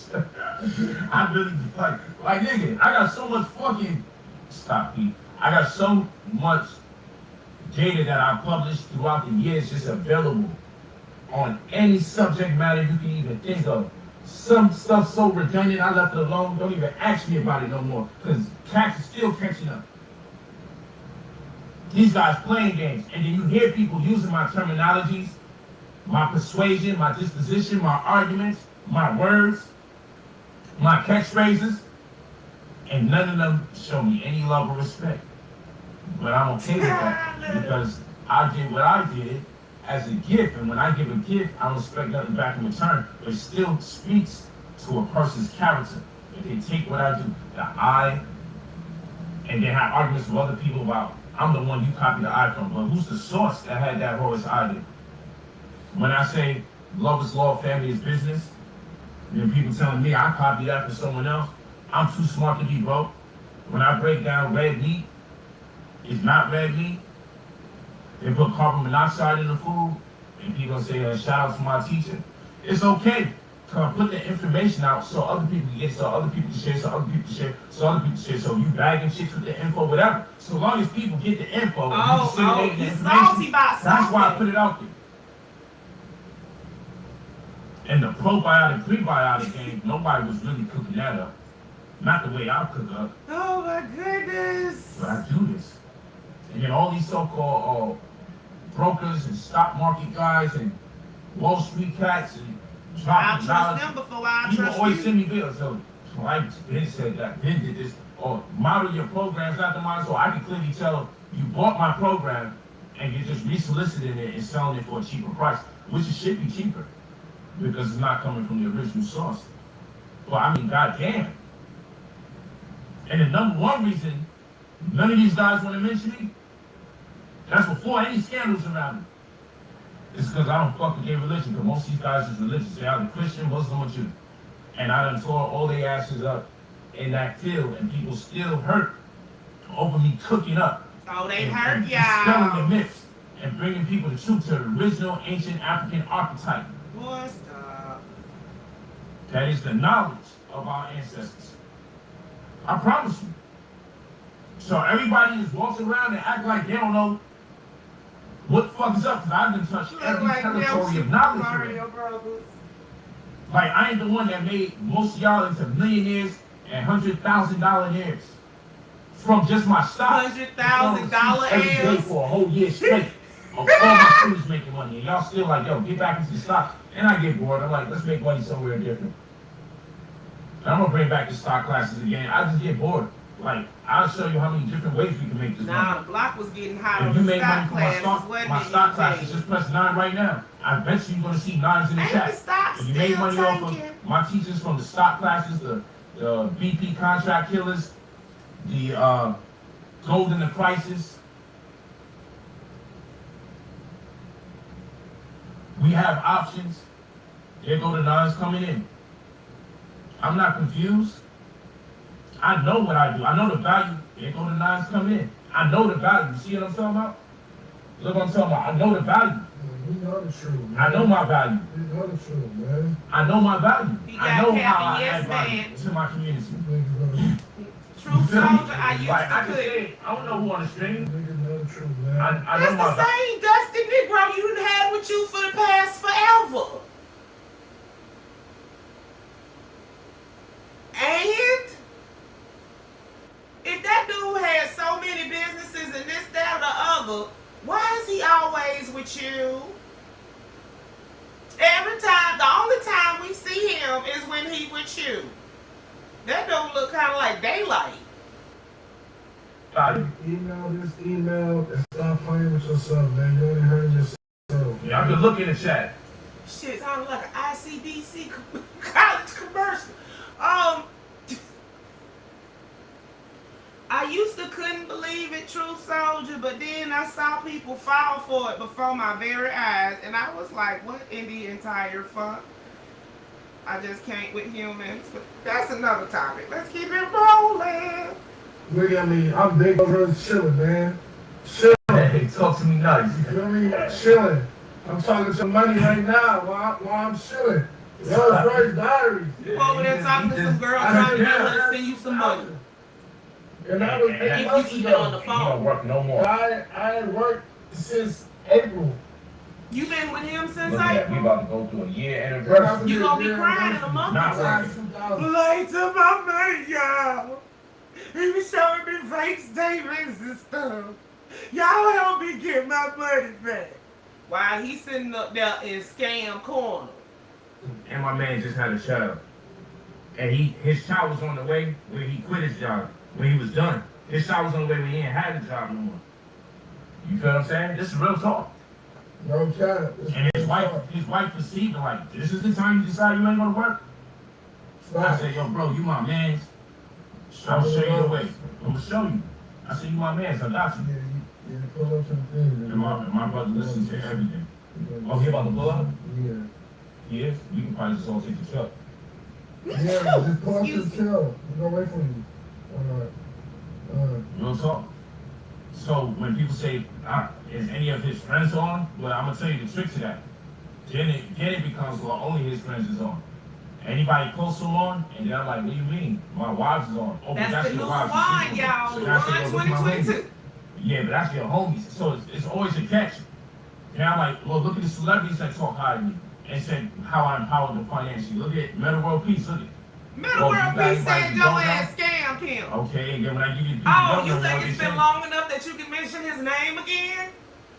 I really, like, nigga, I got so much fucking, stop, Pete. I got so much data that I published throughout the years just available on any subject matter you can even think of. Some stuff so redundant, I left it alone. Don't even ask me about it no more, because cats is still catching up. These guys playing games, and then you hear people using my terminologies, my persuasion, my disposition, my arguments, my words, my catchphrases, and none of them show me any love or respect. But I'm okay with that, because I did what I did as a gift, and when I give a gift, I don't expect nothing back in return, but it still speaks to a person's character. If they take what I do, and then have arguments with other people about, I'm the one you copied the eye from, but who's the source that had that horse eye there? When I say love is law, family is business, and people telling me I copied that for someone else, I'm too smart to be broke. When I break down red meat, it's not red meat. They put carbon monoxide in the food, and people say, shout out to my teacher. It's okay to put the information out so other people can get it, so other people can share, so other people can share, so other people can share, so you bagging chicks with the info, whatever. So long as people get the info and you disseminate the information, that's why I put it out there. And the probiotic, prebiotic game, nobody was really cooking that up. Not the way I cook up. Oh my goodness. But I do this. And then all these so-called brokers and stock market guys and Wall Street cats and dropping dollars. People always send me bills. So like Ben said that, Ben did this. Or model your programs after mine, so I can clearly tell you bought my program and you're just resoliciting it and selling it for a cheaper price, which it should be cheaper because it's not coming from the original source. But I mean, goddamn. And the number one reason none of these guys want to mention me, that's before any scandals around me, it's because I don't fuck with their religion, because most of these guys is religious. They're either Christian, Muslim, or Jew. And I done tore all their asses up in that field, and people still hurt over me cooking up. Oh, they and hurt y'all. Dispelling the myths and bringing people the truth to the original ancient African archetype. Boy, stop. That is the knowledge of our ancestors. I promise you. So everybody just walks around and act like they don't know what the fuck is up, because I've been touched every territory of knowledge already. Like, I ain't the one that made most of y'all into millionaires and $100,000 heirs from just my stocks. $100,000 every day heirs for a whole year straight. Of all my students making money, and y'all still like, yo, get back into the stocks. And I get bored. I'm like, let's make money somewhere different. And I'm gonna bring back the stock classes again. I just get bored. Like, I'll show you how many different ways we can make this money. Nah, the block was getting hot If on you the made money stock from my stock classes, just press 9 right now. I bet you're gonna see 9s in the chat. If you made money off of my teachers from the stock classes, the BP contract killers, the gold in the crisis. We have options. There go the 9s coming in. I'm not confused. I know what I do. I know the value. There go the 9s coming in. I know the value. You see what I'm talking about? Look what I'm talking about. I know the value. You know the truth, man. I know my value. You know the truth, man. I know my value. I know got how I yes, add value man. to my community. True soldier, I used Like, I to can cook. say, I don't know who on the stream. Niggas know the truth, man. I know That's my the value. same Dusty Negro you done had with you for the past forever. And if that dude had so many businesses and this, that, or the other, why is he always with you? Every time, the only time we see him is when he with you. That don't look kind of like daylight. Email this email and stop playing with yourself, man. You only hurting yourself. Yeah, I can look in the chat. Shit sounded like an ICDC college commercial. I used to couldn't believe it, True Soldier, but then I saw people fall for it before my very eyes, and I was like, what in the entire fuck? I just can't with humans, but that's another topic. Let's keep it rolling. Look at me. I'm big brother chilling, man. Chilling. Hey, talk to me nice. You feel me? Chilling. I'm talking to money right now while I'm chilling. Yo, Bryce Diaries. You over there talking to some girl trying to get her to send you some money. And I was If you even on the You don't phone. work no more. I ain't worked since April. You been with him since Look at that, we April? about to go through a year anniversary. You gonna be crying in a month Not or working. two. Like to my money, y'all. He was showing me fake statements and stuff. Y'all help me get my money back. While he's sitting up there in scam corner. And my man just had a child. And his child was on the way when he quit his job. When he was done. His child was on the way when he ain't had a job no more. You feel what I'm saying? This is real talk. No cap. And his wife perceived it like, this is the time you decide you ain't gonna work? I said, yo, bro, you my man. I'll show you the way. I'm gonna show you. I said, you my man, so I got you. Yeah, pull up some things. And my brother listens to everything. Oh, he about to pull up? Yeah. He is? We can probably just all take the truck. Yeah, just pull up and chill. We're gonna wait for you. Real talk. So when people say, is any of his friends on? Well, I'm gonna tell you the trick to that. Then it becomes, well, only his friends is on. Anybody close to him on? And they're like, what do you mean? My wives is on. Oh, That's the your new wives. wine, y'all. So that's Wine your- look at my 2022. homies. Yeah, but that's your homies. So it's always a catch. And I'm like, well, look at the celebrities that talk high to me and said how I empowered them financially. Look at Metal World Peace. Look at. Middle World Peace said your ass scammed him. Okay, and then when I give you the Oh, you think it's been long enough that you can mention his name again?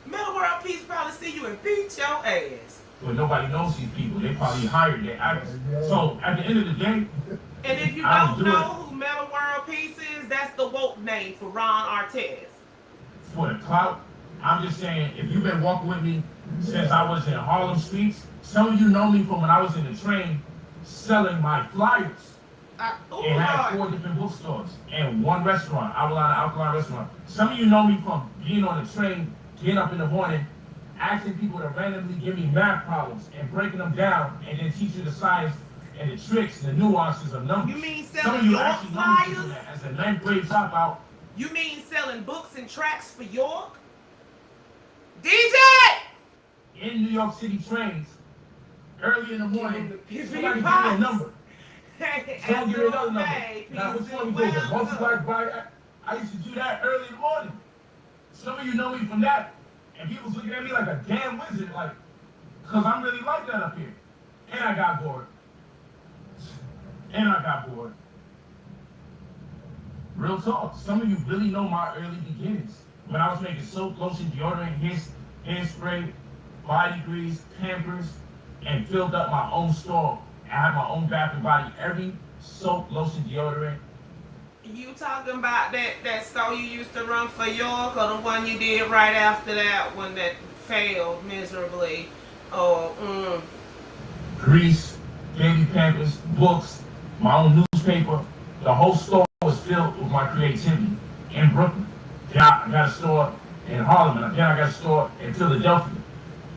Middle World Peace probably see you and beat your ass. But nobody knows these people. They probably hired their actors. So at the end of the day, And if you I don't would do know it. who Metal World Peace is, that's the woke name for Ron Artest. for the clout, I'm just saying, if you've been walking with me since I was in Harlem streets, some of you know me from when I was in the train selling my flyers. And had 4 different bookstores and 1 restaurant, alkaline restaurant. Some of you know me from being on the train, getting up in the morning, asking people to randomly give me math problems and breaking them down and then teach you the science and the tricks and the nuances of numbers. You mean Some of selling you York actually know me from flyers? that. As a 9th grade dropout, You mean selling books and tracts for York? DJ! in New York City trains, early in the morning, Give somebody me give me a pops. number. Someone give me another number. Hey, Now, peace which one and we go with? welcome. Multiply by, I used to do that early in the morning. Some of you know me from that, and people's looking at me like a damn wizard, like, because I'm really like that up here. And I got bored. Real talk. Some of you really know my early beginnings. When I was making soap, lotion, deodorant, hairspray, body grease, Pampers, and filled up my own store. I had my own Bath and Body, every soap, lotion, deodorant. You talking about that store you used to run for York, or the one you did right after that one that failed miserably? Grease, baby Pampers, books, my own newspaper. The whole store was filled with my creativity in Brooklyn. Then I got a store in Harlem, and then I got a store in Philadelphia.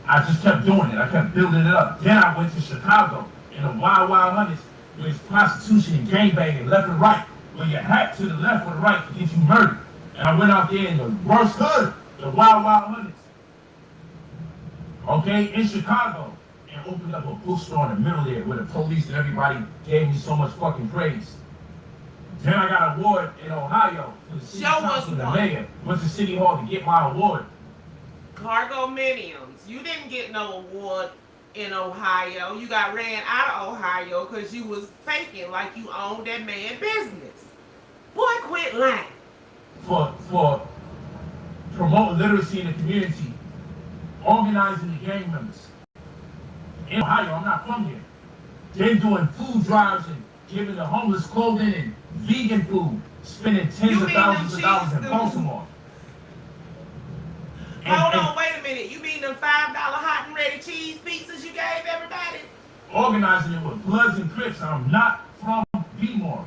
I just kept doing it. I kept building it up. Then I went to Chicago in the wild, wild hundreds, where it's prostitution and gangbanging left and right, where your hat to the left or the right can get you murdered. And I went out there in the worst hood, the wild, wild hundreds. Okay, in Chicago, and opened up a bookstore in the middle there where the police and everybody gave me so much fucking praise. Then I got an award in Ohio for the city council and the mayor. Went to City Hall to get my award. Cargo Miniums. You didn't get no award in Ohio. You got ran out of Ohio because you was faking like you owned that man business. Boy, quit lying. For promoting literacy in the community, organizing the gang members. In Ohio, I'm not from here. Then doing food drives and giving the homeless clothing and vegan food, spending tens of thousands of dollars in Baltimore. Hold on, wait a minute. You mean them $5 hot and ready cheese pizzas you gave everybody? Organizing it with Bloods and Crips. I'm not from Bmore.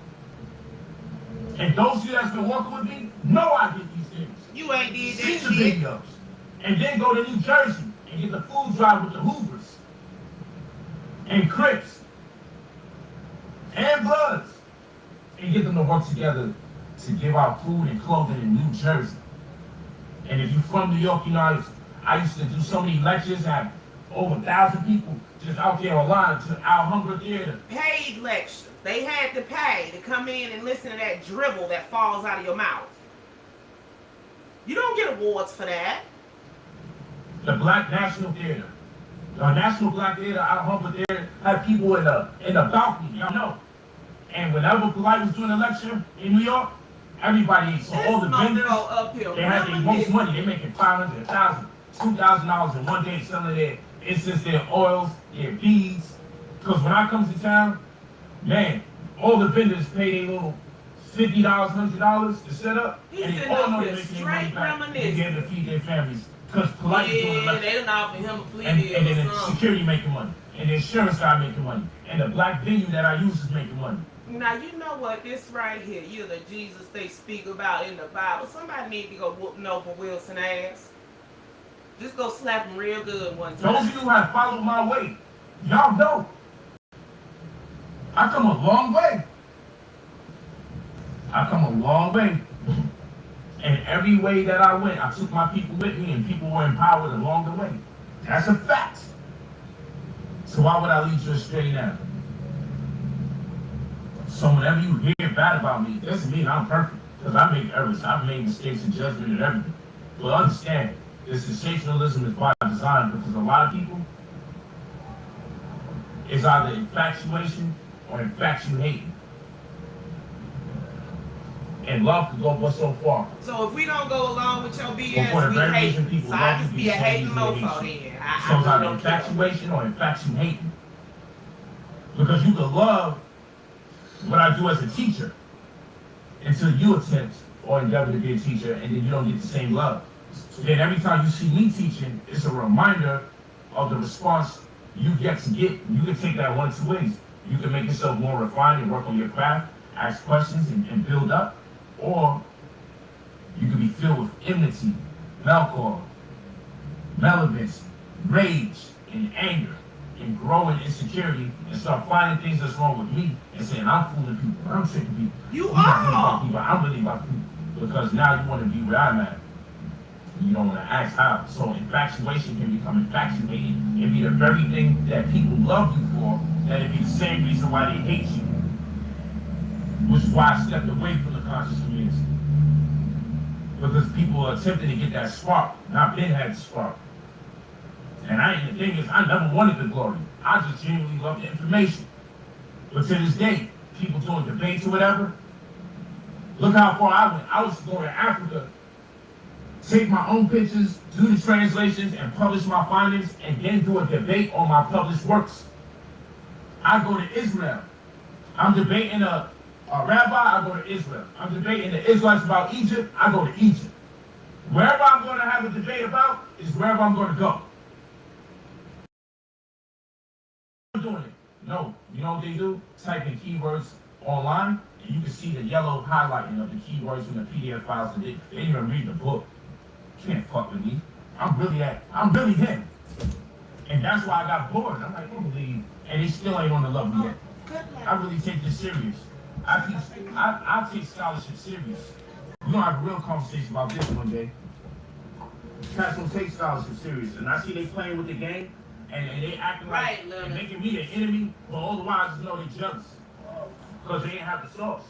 And those of you that's been working with me know I get these things. You ain't did See that the shit. videos. And then go to New Jersey and get the food drive with the Hoovers and Crips and Bloods and get them to work together to give out food and clothing in New Jersey. And if you're from New York, you know I used to do so many lectures, have over 1,000 people just out there online to our Hunger Theater. Paid lectures. They had to pay to come in and listen to that dribble that falls out of your mouth. You don't get awards for that. The Black National Theater. The National Black Theater, our Hunger Theater, had people in the balcony, y'all know. And whenever Polight was doing a lecture in New York, everybody, so all the vendors, they had their most money. They making $500, $1,000, $2,000 in one day selling their incense, their oils, their beads. Because when I come to town, man, all the vendors pay their little $50, $100 to set up, and they all know they're making their money back. They get to feed their families. Because Polight is doing a lecture. They done offer him a plea And deal then or the something. security making money. And the insurance guy making money. And the black venue that I use is making money. Now, you know what? This right here, you're the Jesus they speak about in the Bible. Somebody need to go whooping over Wilson ass. Just go slap him real good one time. Those of you who have followed my way, y'all know. I come a long way. I come a long way. And every way that I went, I took my people with me and people were empowered along the way. That's a fact. So why would I lead you astray now? So whenever you hear bad about me, it doesn't mean I'm perfect. Because I make errors. I've made mistakes in judgment and everything. But understand, this sensationalism is by design because a lot of people is either infatuation or infatuating. And love can go but so far. So if we don't go along with your But for the BS, we very hate. reason people So I love just you, be a so hating easily mofo hate you. then. So I it's really either don't care. infatuation or infatuating. Because you can love what I do as a teacher until you attempt or endeavor to be a teacher and then you don't get the same love. So then every time you see me teaching, it's a reminder of the response you get to get. You can take that one of two ways. You can make yourself more refined and work on your craft, ask questions and build up, or you can be filled with enmity, alcohol, malevolence, rage, and anger, and growing insecurity, and start finding things that's wrong with me and saying, I'm fooling people, I'm tricking people. You You're not really are. about people, I'm really about people. Because now you want to be where I'm at. You don't want to ask how. So infatuation can become infatuated and be the very thing that people love you for, that it be the same reason why they hate you. Which is why I stepped away from the conscious community. Because people are attempting to get that spark, and I've been had the spark. And the thing is, I never wanted the glory. I just genuinely love the information. But to this day, people doing debates or whatever, look how far I went. I was going to Africa, take my own pictures, do the translations, and publish my findings, and then do a debate on my published works. I go to Israel. I'm debating a rabbi, I go to Israel. I'm debating the Israelites about Egypt, I go to Egypt. Wherever I'm going to have a debate about is wherever I'm going to go. I'm doing it. No, you know what they do? Type in keywords online, and you can see the yellow highlighting of the keywords in the PDF files. And they didn't even read the book. You can't fuck with me. I'm really him. And that's why I got bored. I'm like, I don't believe, and they still ain't on the level yet. I really take this serious. I take scholarship serious. We're gonna have a real conversation about this one day. Cats don't take scholarship serious, and I see they playing with the game, and they acting like and making me an enemy, but all the while I just know they jealous because they ain't have the sauce.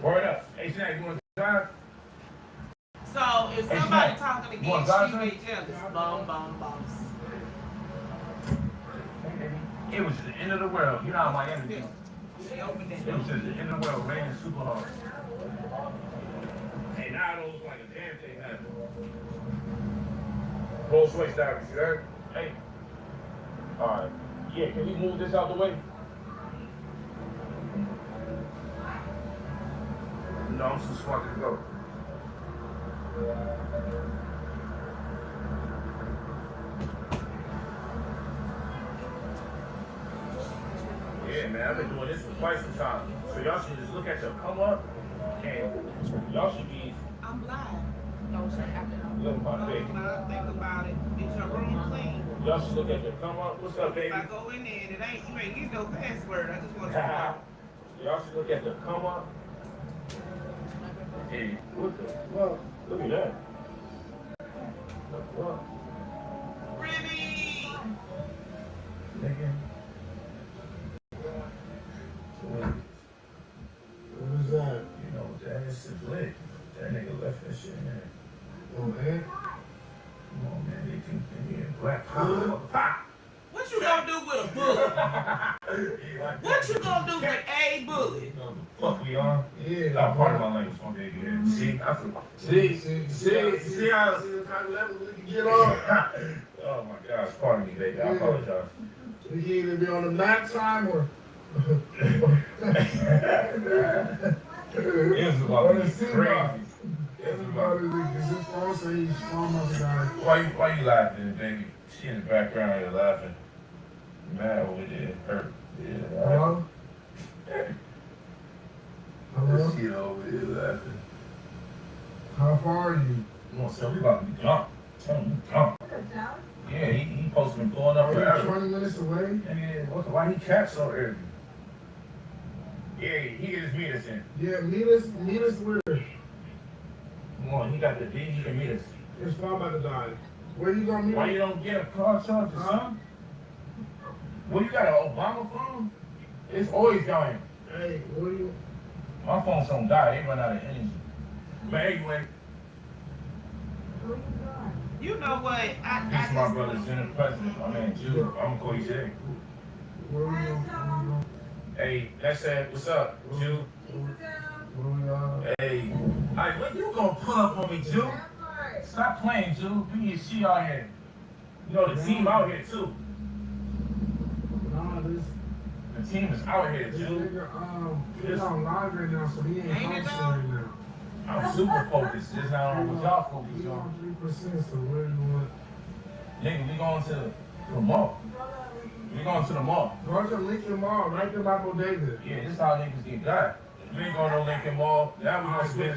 Word up. Hey, Snack, you want to drive? So if Hey, somebody Snack, talking you against want you, Gaza? they jealous. Bombs. It was the end of the world. You know how Miami is. She opened that It door. was just the end of the world, raining super hard. Hey, now it don't look like a damn thing happened. Rolls Royce Diaries, you heard? Hey. Alright. Yeah, can we move this out the way? No, I'm too smart to go. Yeah, man, I've been doing this for quite some time. So y'all should just look at your come up Y'all should be I'm live. Don't shut after that. looking my No, baby. I'm not. Think about it. Is your room clean? Y'all should look at the come up. What's up, baby? If I go in there and you ain't get no password. I just want to know. Y'all should look at the come up. Hey, what the fuck? Look at that. What the fuck? Remy! Nigga. What is that? You know what that is? It's lit. That nigga left that shit in there. Oh, man. Come on, man. They think they in black power. Pop! What you gonna do with a bullet? What you gonna do with a bullet? You know the fuck we on? Yeah. Not part of my language, my baby. See, I feel. See how. See the type of level we can get on. Oh my gosh, pardon me, baby. I apologize. We can either be on the max time or. It's about to be crazy. Everybody is just also he's strong enough guy. Why you laughing, baby? She in the background here laughing. Mad over there, hurt. Yeah. Hello? Hello? She over there laughing. How far are you? Come on, son, we about to be drunk. Tell him we drunk. Yeah, he supposed to be blowing up Are you forever. 20 minutes away? Nigga, why he cap so early? Yeah, he can just meet us in. Yeah, meet us where? Come on, he got the D, he can meet us. His phone about to die. Where you gonna meet Why us? you don't get a car charger, son? Well, you got an Obama phone? It's always dying. Hey, what are you? My phones don't die, they run out of energy. But anyway, You know what? this is my brother, Senate President. My man, Jude. I'm gonna call you today. Where we going? Hey, that's it. What's up, Jude? Where we Hey, alright, when you gonna pull up on me, Jude? Stop playing, Jude. Be your shit out here. You know, the team out here, too. Nah, this The team is out here, this Jude. nigga, he's on live right now, so he ain't Ain't it focusing though? right now. I'm super focused. This not on what y'all focused He's on. on 3%, so where you want? Nigga, we going to the mall. We going to the mall. Go to Lincoln Mall, right there by Bodega. Yeah, this how niggas get got. We ain't going to Lincoln Mall. Now we gonna switch.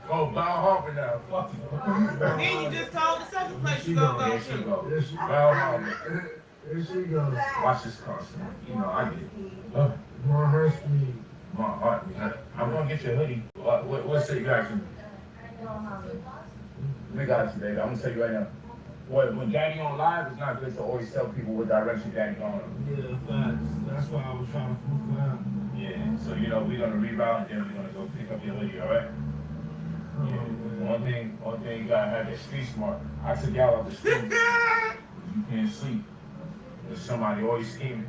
Go Bow Harbor now. Fuck you. Then you just told the second place you gonna go There she to. go. There she Bow Harbor. There she goes. Watch this car, son. You know, I get it. More her speed. My heart. I'm gonna get your hoodie. What city you actually? We got you, baby. I'm gonna tell you right now. When Daddy on live, it's not good to always tell people what direction Daddy going. Yeah, facts. That's why I was trying to prove that. Yeah. So you know we're gonna reroute and then we're gonna go pick up your hoodie. All right. Yeah. One thing you gotta have is street smart. I took y'all off the street. You can't sleep. There's somebody always scheming.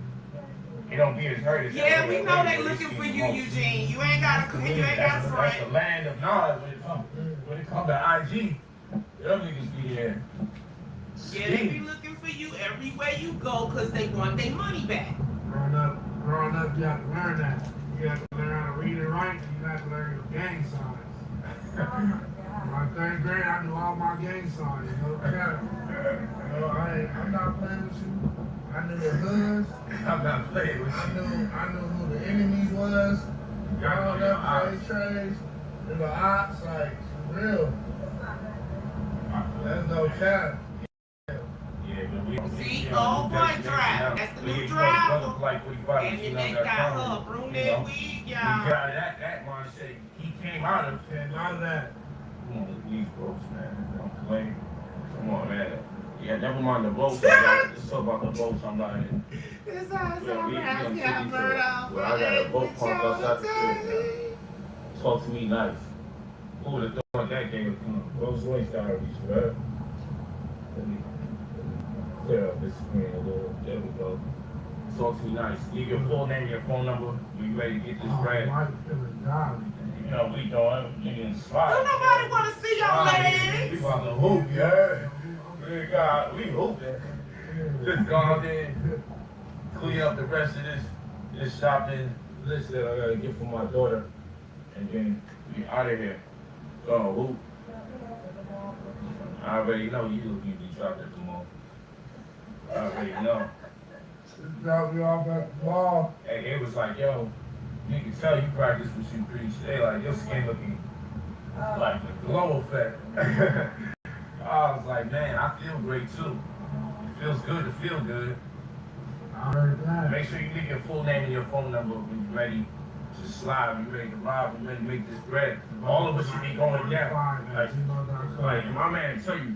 It don't be as hurt as Yeah, we know they looking for you, Eugene. You ain't gotta That's the front. land of knowledge when it come to IG. Them niggas be there. Yeah, they be looking for you everywhere you go because they want their money back. Growing up, you have to learn that. You have to learn how to read and write, and you have to learn your gang signs. My third grade, I knew all my gang signs, no cap. I'm not playing with you. I knew the hoods. I'm not playing with I knew who the enemies was. Growing up, trades, and the ops, like, for real. That's no cap. Yeah, but we See, old boy drive. That's the new driver. And then they got her a brunette wig, We y'all. got that mindset. He came out of that. Come on, these boats, man. Don't play. Come on, man. Yeah, never mind the boats. Let's talk about the boats I'm not in. This house Yeah, I'm we around on here, TV I'm bird off. Well, I got a boat parked outside the crib now. Talk to me nice. Who would have thought that game would come? Rolls Royce Diaries, right? Let me clear up this screen a little. There we go. Talk to me nice. Leave your full name, your phone number. We ready to get this bread. My feeling down. You know, we doing nigga inspired. Don't nobody want to see your We legs. about to hoop, yeah. We hooping. Just go out there, clean up the rest of this shopping list that I gotta get for my daughter, and then we out of here. Go hoop. I already know you looking to be dropped at the mall. I already know. Just drop me off at the mall. Hey, it was like, yo, you can tell you practice what you preach. They like, your skin looking Like the glow effect. I was like, man, I feel great too. It feels good to feel good. I heard that. Make sure you leave your full name and your phone number when you're ready to slide, when you're ready to rob, when you're ready to make this bread. All of us should be going down. Like my man tell you,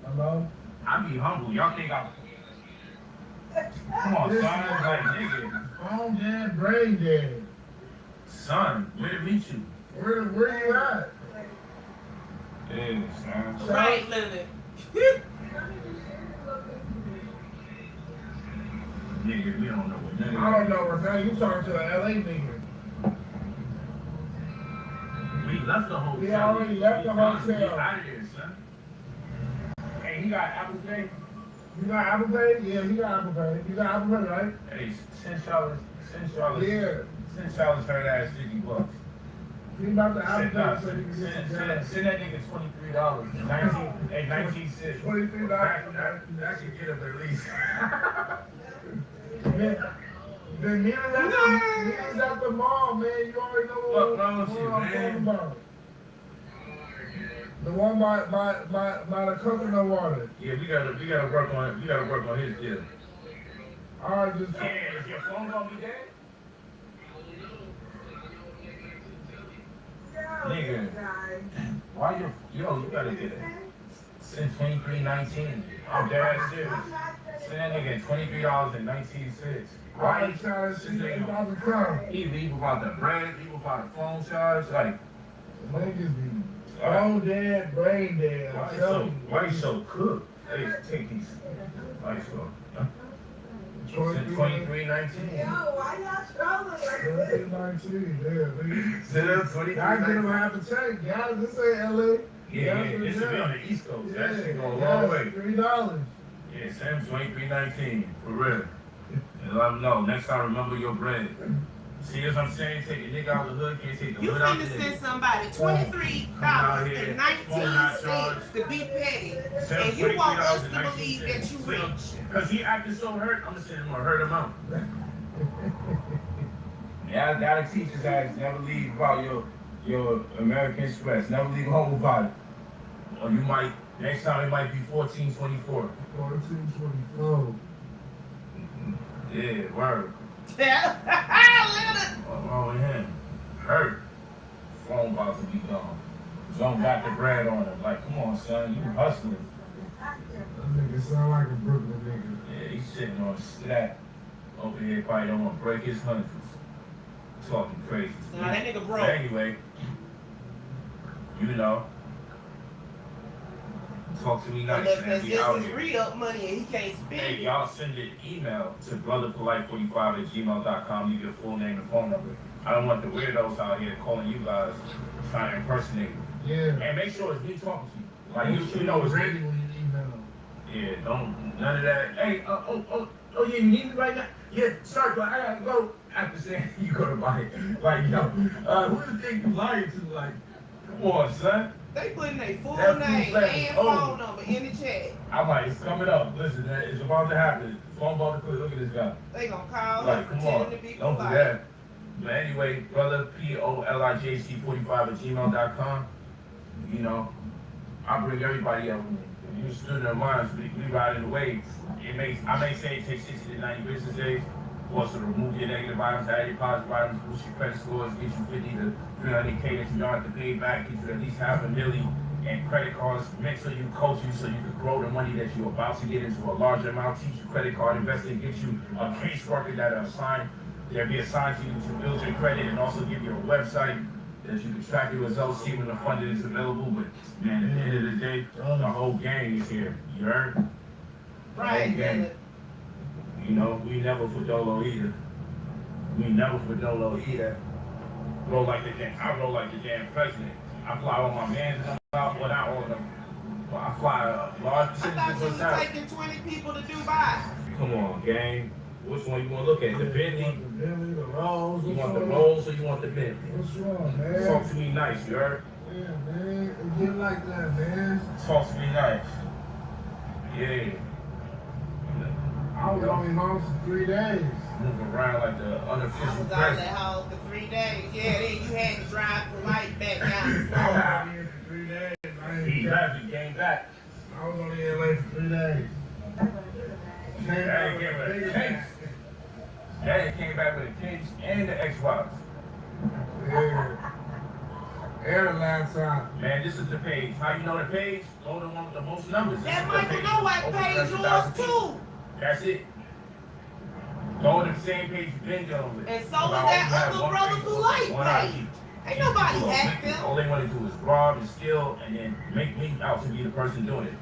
hello? I be humble. Y'all think I'm... Come on, son. Like, nigga. Phone dead, brain dead. Son, where to meet you? Where you at? Yeah, son. Right, Leonard. Nigga, we don't know what nigga. I don't know what that. You talking to the LA nigga. We left the hotel. We already left the hotel. Get out of here, son. Hey, he got Apple Pay? You got Apple Pay? Yeah, he got Apple Pay. You got Apple Pay, right? Hey, $10. Yeah. $10 her ass $50. He about to Apple Pay so you can Send get some gas. that nigga $23. 19 cents. $23. That should get him at least. The niggas at the mall, man. You already know what I'm talking about. The one by the coconut water. Yeah, we gotta work on his deal. Alright, just Yeah, is your phone gonna be dead? Nigga, why you gotta get it. Send 23.19. I'm dead ass serious. Send that nigga $23.19. Why I'm trying to see if about to come. He leave about the bread, leave about the phone charge, like Niggas be phone dead, brain dead. why you so cooked? Hey, take these. Why you so? Send 23.19. Yo, why y'all struggling like this? 2019, yeah, nigga. Send up 23.19. I get him half a tank, guys. This ain't LA. Yeah, this will be on the East Coast. That shit go a long way. $3. Yeah, send 23.19 for real. And let them know. Next time, remember your bread. See what I'm saying? Take the nigga out the hood, can't take the You hood out the finna hood. send somebody $23.19 to be petty, and you want us to believe that you rich. Because he acting so hurt, I'm gonna send him a hurt amount. Yeah, I gotta teach his ass. Never leave about your American Express. Never leave home without it. Or you might, next time it might be 1424. 1424. Yeah, word. Leonard. What's wrong with him? Hurt. Phone about to be gone. Don't got the bread on him. Like, come on, son, you hustling. That nigga sound like a Brooklyn nigga. Yeah, he's sitting on a stack over here. Probably don't want to break his hundreds. Talking crazy. Nah, that nigga broke. But anyway, you know, talk to me nice. Unless Man. that's We just out his here. re-up money and he can't spend Hey, it. y'all send an email to brotherpolite45@gmail.com. Leave your full name and phone number. I don't want the weirdos out here calling you guys trying to impersonate me. Yeah. And make sure it's me talking to you. Like, you know it's ready me. when you email. Yeah, none of that. Hey, yeah, you need me right now? Yeah, sorry, but I gotta go. After saying you go to buy it. Like, yo, who you think you lying to? Like, come on, son. They putting their full That name food flash and is over. phone number in the chat. I'm like, it's coming up. Listen, it's about to happen. Phone about to click. Look at this guy. They gonna call Like, him come on. pretending to be Don't do polite. that. But anyway, brother, POLIJC45@gmail.com. You know, I bring everybody up. If you're a student of mine, we riding the wave. I may say it takes 60 to 90 business days for us to remove your negative items, add your positive items, boost your credit scores, get you 50 to 300K that you don't have to pay back, get you at least $500,000 and credit cards, mentor you, coach you so you can grow the money that you're about to get into a larger amount, teach you credit card investing, get you a caseworker that'll be assigned to you to build your credit and also give you a website that you can track your results, see when the funding is available. But man, at the end of the day, the whole gang is here. You heard? Right, Leonard. You know, we never for Dolo either. Roll like the damn. I roll like the damn president. I fly all my mans out, well not all of them. But I fly a large I percentage thought of you was those out. taking 20 people to Dubai. Come on, gang. Which one you want to look at? The Bentley? The Bentley, the Rolls. You What's want the wrong? Rolls or you want the Bentley? What's wrong, man? Talk to me nice, you heard? Yeah, man. It get like that, man. Talk to me nice. Yeah. I was only home for 3 days. Move around like the I unofficial was out president. that house for 3 days. Yeah, then you had to drive Polight back down to Oh, Florida. yeah. days. Daddy came with a case. Daddy came back with a case and the Xbox. Yeah. And a laptop. Man, this is the page. How you know the page? Go to the one with the most numbers. That Michael Nowak page yours too. That's it. Go to the same page you've been dealing with. And so is that other brother Polight page. Ain't nobody hacked them. All they want to do is rob and steal and then make me out to be the person doing it.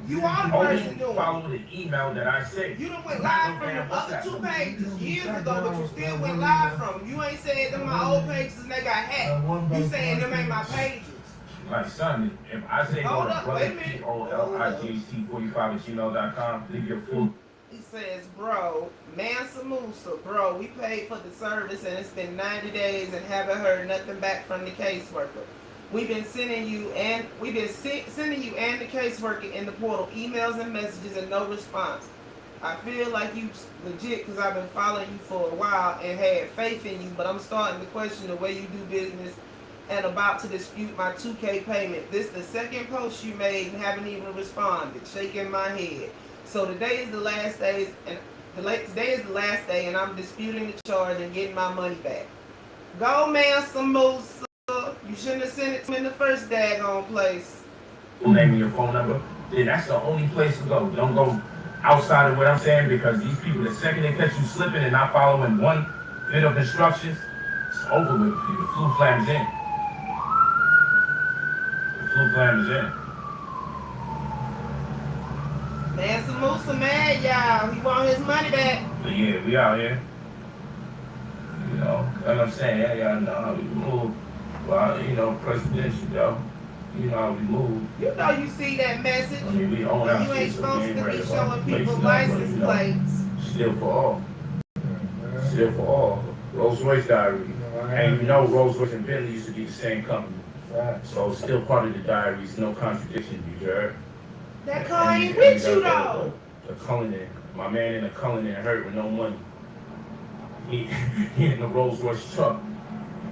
You are the person doing it. Follow the email that I say. You done went live from the other two pages years ago, but you still went live from them. You ain't saying them my old pages and they got hacked. You saying them ain't my pages. My son, if I say go Hold to up, brother wait a minute. POLIGHT45@gmail.com, leave your full. He says, bro, Mansa Musa, bro, we paid for the service and it's been 90 days and haven't heard nothing back from the caseworker. We've been sending you and the caseworker in the portal emails and messages and no response. I feel like you legit because I've been following you for a while and had faith in you, but I'm starting to question the way you do business and about to dispute my 2K payment. This is the second post you made and haven't even responded, shaking my head. So today is the last day, and I'm disputing the charge and getting my money back. Go, Mansa Musa. You shouldn't have sent it to me in the first daggone place. Full name and your phone number. Then that's the only place to go. Don't go outside of what I'm saying because these people, the second they catch you slipping and not following one bit of instructions, it's over with for you. The flu flam's in. The flu flam is in. Mansa Musa mad, y'all. He want his money back. But yeah, we out here. You know, like I'm saying, y'all know how we move. Well, you know, presidential, though. You know how we move. You know you see that message. I mean, we own our You ain't shit, so we supposed ain't to worried be about showing people places, license you know, plates. Still for all. Still for all. Rolls Royce diary. And you know Rolls Royce and Bentley used to be the same company. So it's still part of the diaries, no contradiction, you heard? That car ain't with you though. The Cullinan, my man in the Cullinan hurt with no money. He in the Rolls Royce truck,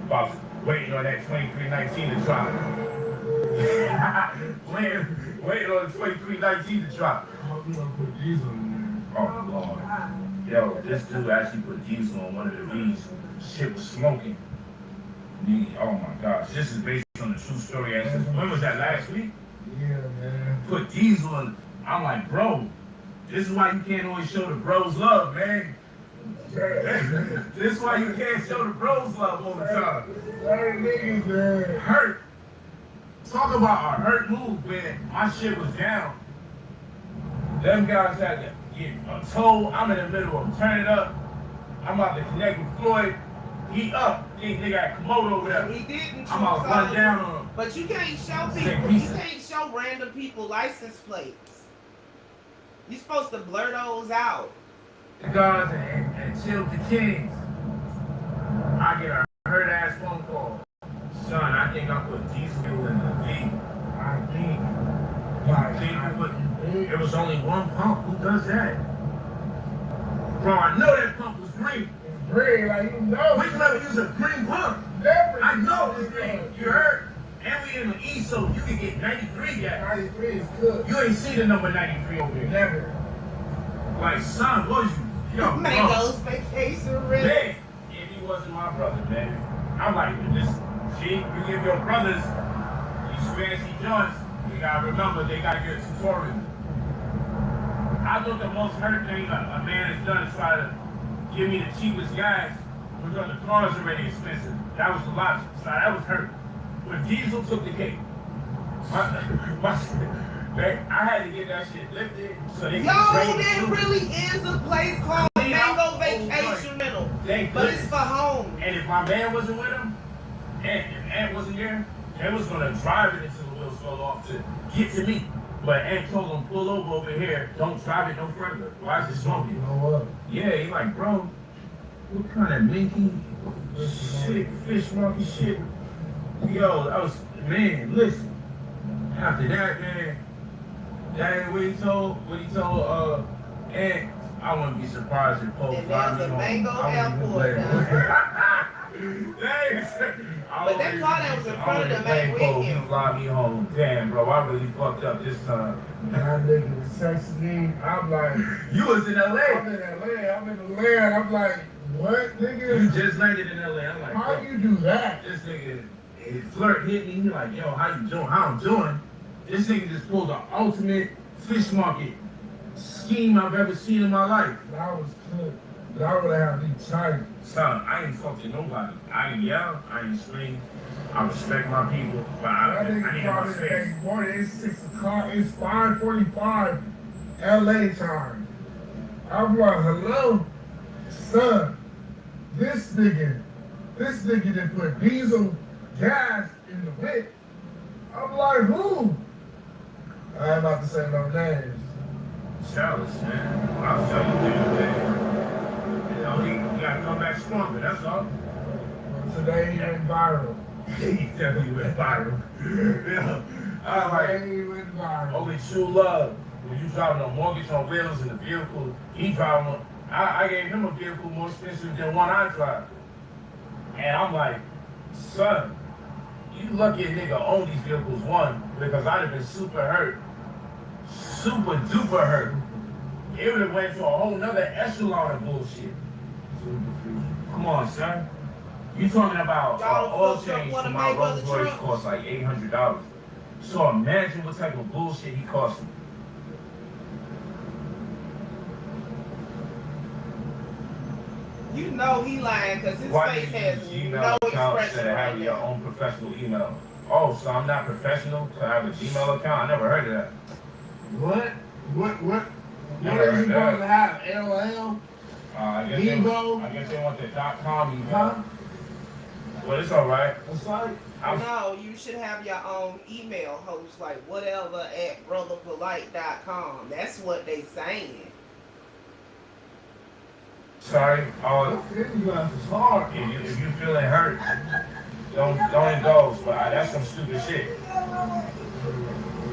about waiting on that 2319 to drop. waiting on the 2319 to drop. Oh Lord. Yo, this dude actually put diesel on one of the V's. Shit was smoking. Oh my gosh, this is based on the true story. When was that, last week? Yeah, man. Put diesel in. I'm like, bro, this is why you can't always show the bros love, man. This is why you can't show the bros love all the time. Niggas, man. Hurt. Talk about a hurt move, man. My shit was down. Them guys had to get a tow. I'm in the middle of turning up. I'm about to connect with Floyd. He up. They got Komodo over there. He didn't. I'm about to run down on him. But you can't show people. You can't show random people license plates. You're supposed to blur those out. The guys and chill the kings. I get a hurt ass phone call. Son, I think I put diesel in the V. I think. It was only one pump. Who does that? Bro, I know that pump was green. Green, like you know. We never use a green pump. Never. I know it's green. You heard? And we in the East, so you can get 93 gas. 93 is good. You ain't see the number 93 over here. Never. Like, son, what was you? Yo, Mango's vacation rent. Hey, if he wasn't my brother, man. I'm like, this, G, you give your brothers these fancy joints, you gotta remember they gotta get a tutorial. I thought the most hurt thing a man has done is try to give me the cheapest gas because the car's already expensive. That was the logic. So that was hurt. But diesel took the cake. I had to get that shit lifted so they Yo, there really is a place called Mango Vacation Rental. But it's for home. And if my man wasn't with him, and if Ant wasn't there, they was gonna drive it until the wheels fell off to get to me. But Ant told him, pull over here, don't drive it no further. Why is it smoking? You know what? Yeah, he like, bro, what kind of minky shit, fish monkey shit? Yo, I was, man, listen. After that, man, that ain't what he told Ant. I wouldn't be surprised if Pope And there's a Mango Airport now. I But that car that was in front of the man with him. Fly me home. Damn, bro, I really fucked up this time. That nigga was texting me. I'm like, You was in LA. I'm in LA. I'm in LA. And I'm like, what, nigga? You just landed in LA. I'm like, how you do that? This nigga, his flirt hit me. He like, yo, how you doing? How I'm doing? This nigga just pulled the ultimate fish market scheme I've ever seen in my life. That was good. But I would have me tight. Son, I ain't fucked to nobody. I ain't yell. I ain't scream. I respect my people, but I need my space. Hey, boy, it's 6 o'clock. It's 5:45 LA time. I'm like, hello, son. This nigga done put diesel gas in the whip. I'm like, who? I ain't about to say no names. Chalice, man. I'll tell you that. You know, he gotta come back stronger, that's all. Today he went viral. He definitely went viral. Yeah. I like, Today he went viral. only true love. When you driving a mortgage on wheels in the vehicle, he driving on, I gave him a vehicle more expensive than one I drive. And I'm like, son, you lucky a nigga own these vehicles, one, because I'd have been super hurt. Super duper hurt. It would have went to a whole nother echelon of bullshit. Come on, son. You talking about oil change for my Rolls Royce cost like $800. So imagine what type of bullshit he cost me. You know he lying because his Why face do you has use Gmail no account expression instead of right having your now. own professional email? Oh, so I'm not professional to have a Gmail account? I never heard of that. What? What Never are you heard going that. to have? LL? I guess they want the .com email. Huh? Well, it's all right. What's up? No, you should have your own email host, like whatever at brotherpolight.com. That's what they saying. Sorry. It's hard. If you feeling hurt, don't indulge. But that's some stupid shit.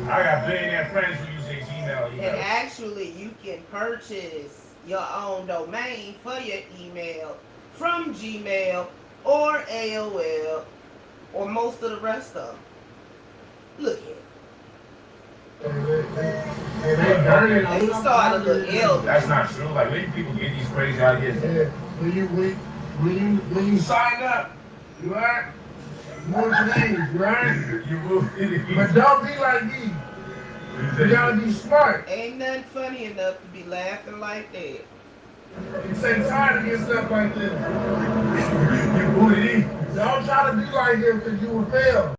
I got billionaire friends who use their Gmail And email. actually, you can purchase your own domain for your email from Gmail or AOL or most of the rest of them. Look at it. They started to look ill. That's not true. Like, where do people get these crazy ideas? Yeah. When you sign up, you right? More names, right? You move But don't be like me. You gotta be smart. Ain't nothing funny enough to be laughing like that. It takes time to get stuff like this. You booted in. Don't try to be like him because you will fail.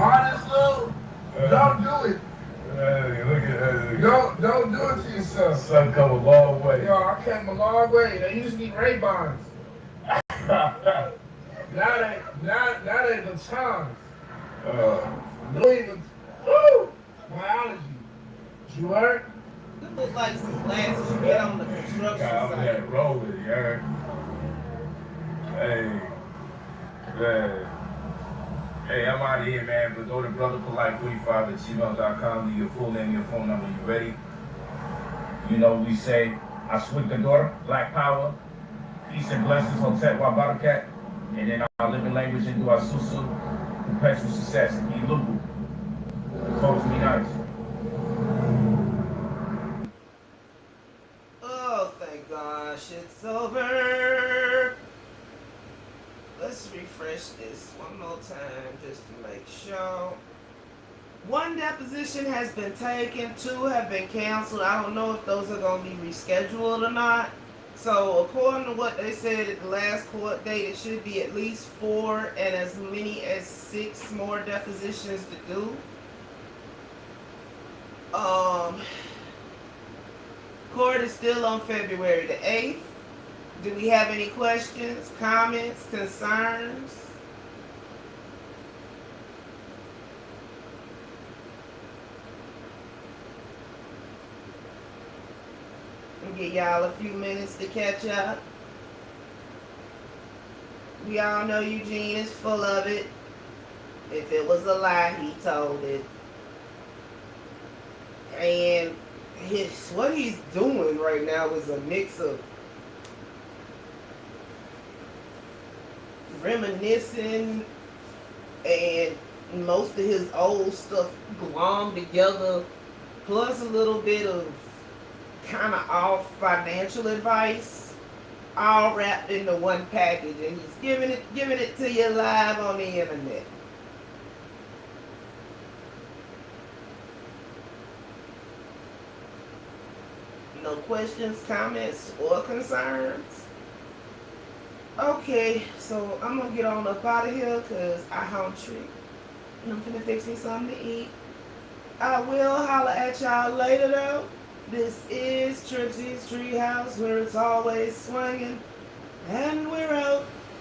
Honest love, don't do it. Look at that. Don't do it to yourself. Son come a long way. Yo, I came a long way. They used to need Ray-Bans. Now they the times. No even. Woo! Biology. You heard? It looks like some glasses you get on the construction Guy over site. there rolling, you heard? Hey, man. Hey, I'm out of here, man. But go to brotherpolite45@gmail.com. Leave your full name, your phone number. You ready? You know we say, Aswikadora, Black Power, peace and blessings, Hotep wa Barakat. And then our living language into Asusu, perpetual success, Ilugu. Folks be nice. Oh, thank gosh, it's over. Let's refresh this one more time just to make sure. One deposition has been taken, 2 have been canceled. I don't know if those are going to be rescheduled or not. So according to what they said at the last court date, it should be at least 4 and as many as 6 more depositions to do. Court is still on February the 8th. Do we have any questions, comments, concerns? I'll give y'all a few minutes to catch up. We all know Eugene is full of it. If it was a lie, he told it. And what he's doing right now is a mix of reminiscing, and most of his old stuff glommed together, plus a little bit of kind of off financial advice, all wrapped into one package, and he's giving it to you live on the internet. No questions, comments, or concerns? Okay, so I'm gonna get on up out of here because I hungry and I'm finna fix me something to eat. I will holler at y'all later though. This is TripCTreehouse where it's always swinging, and we're out.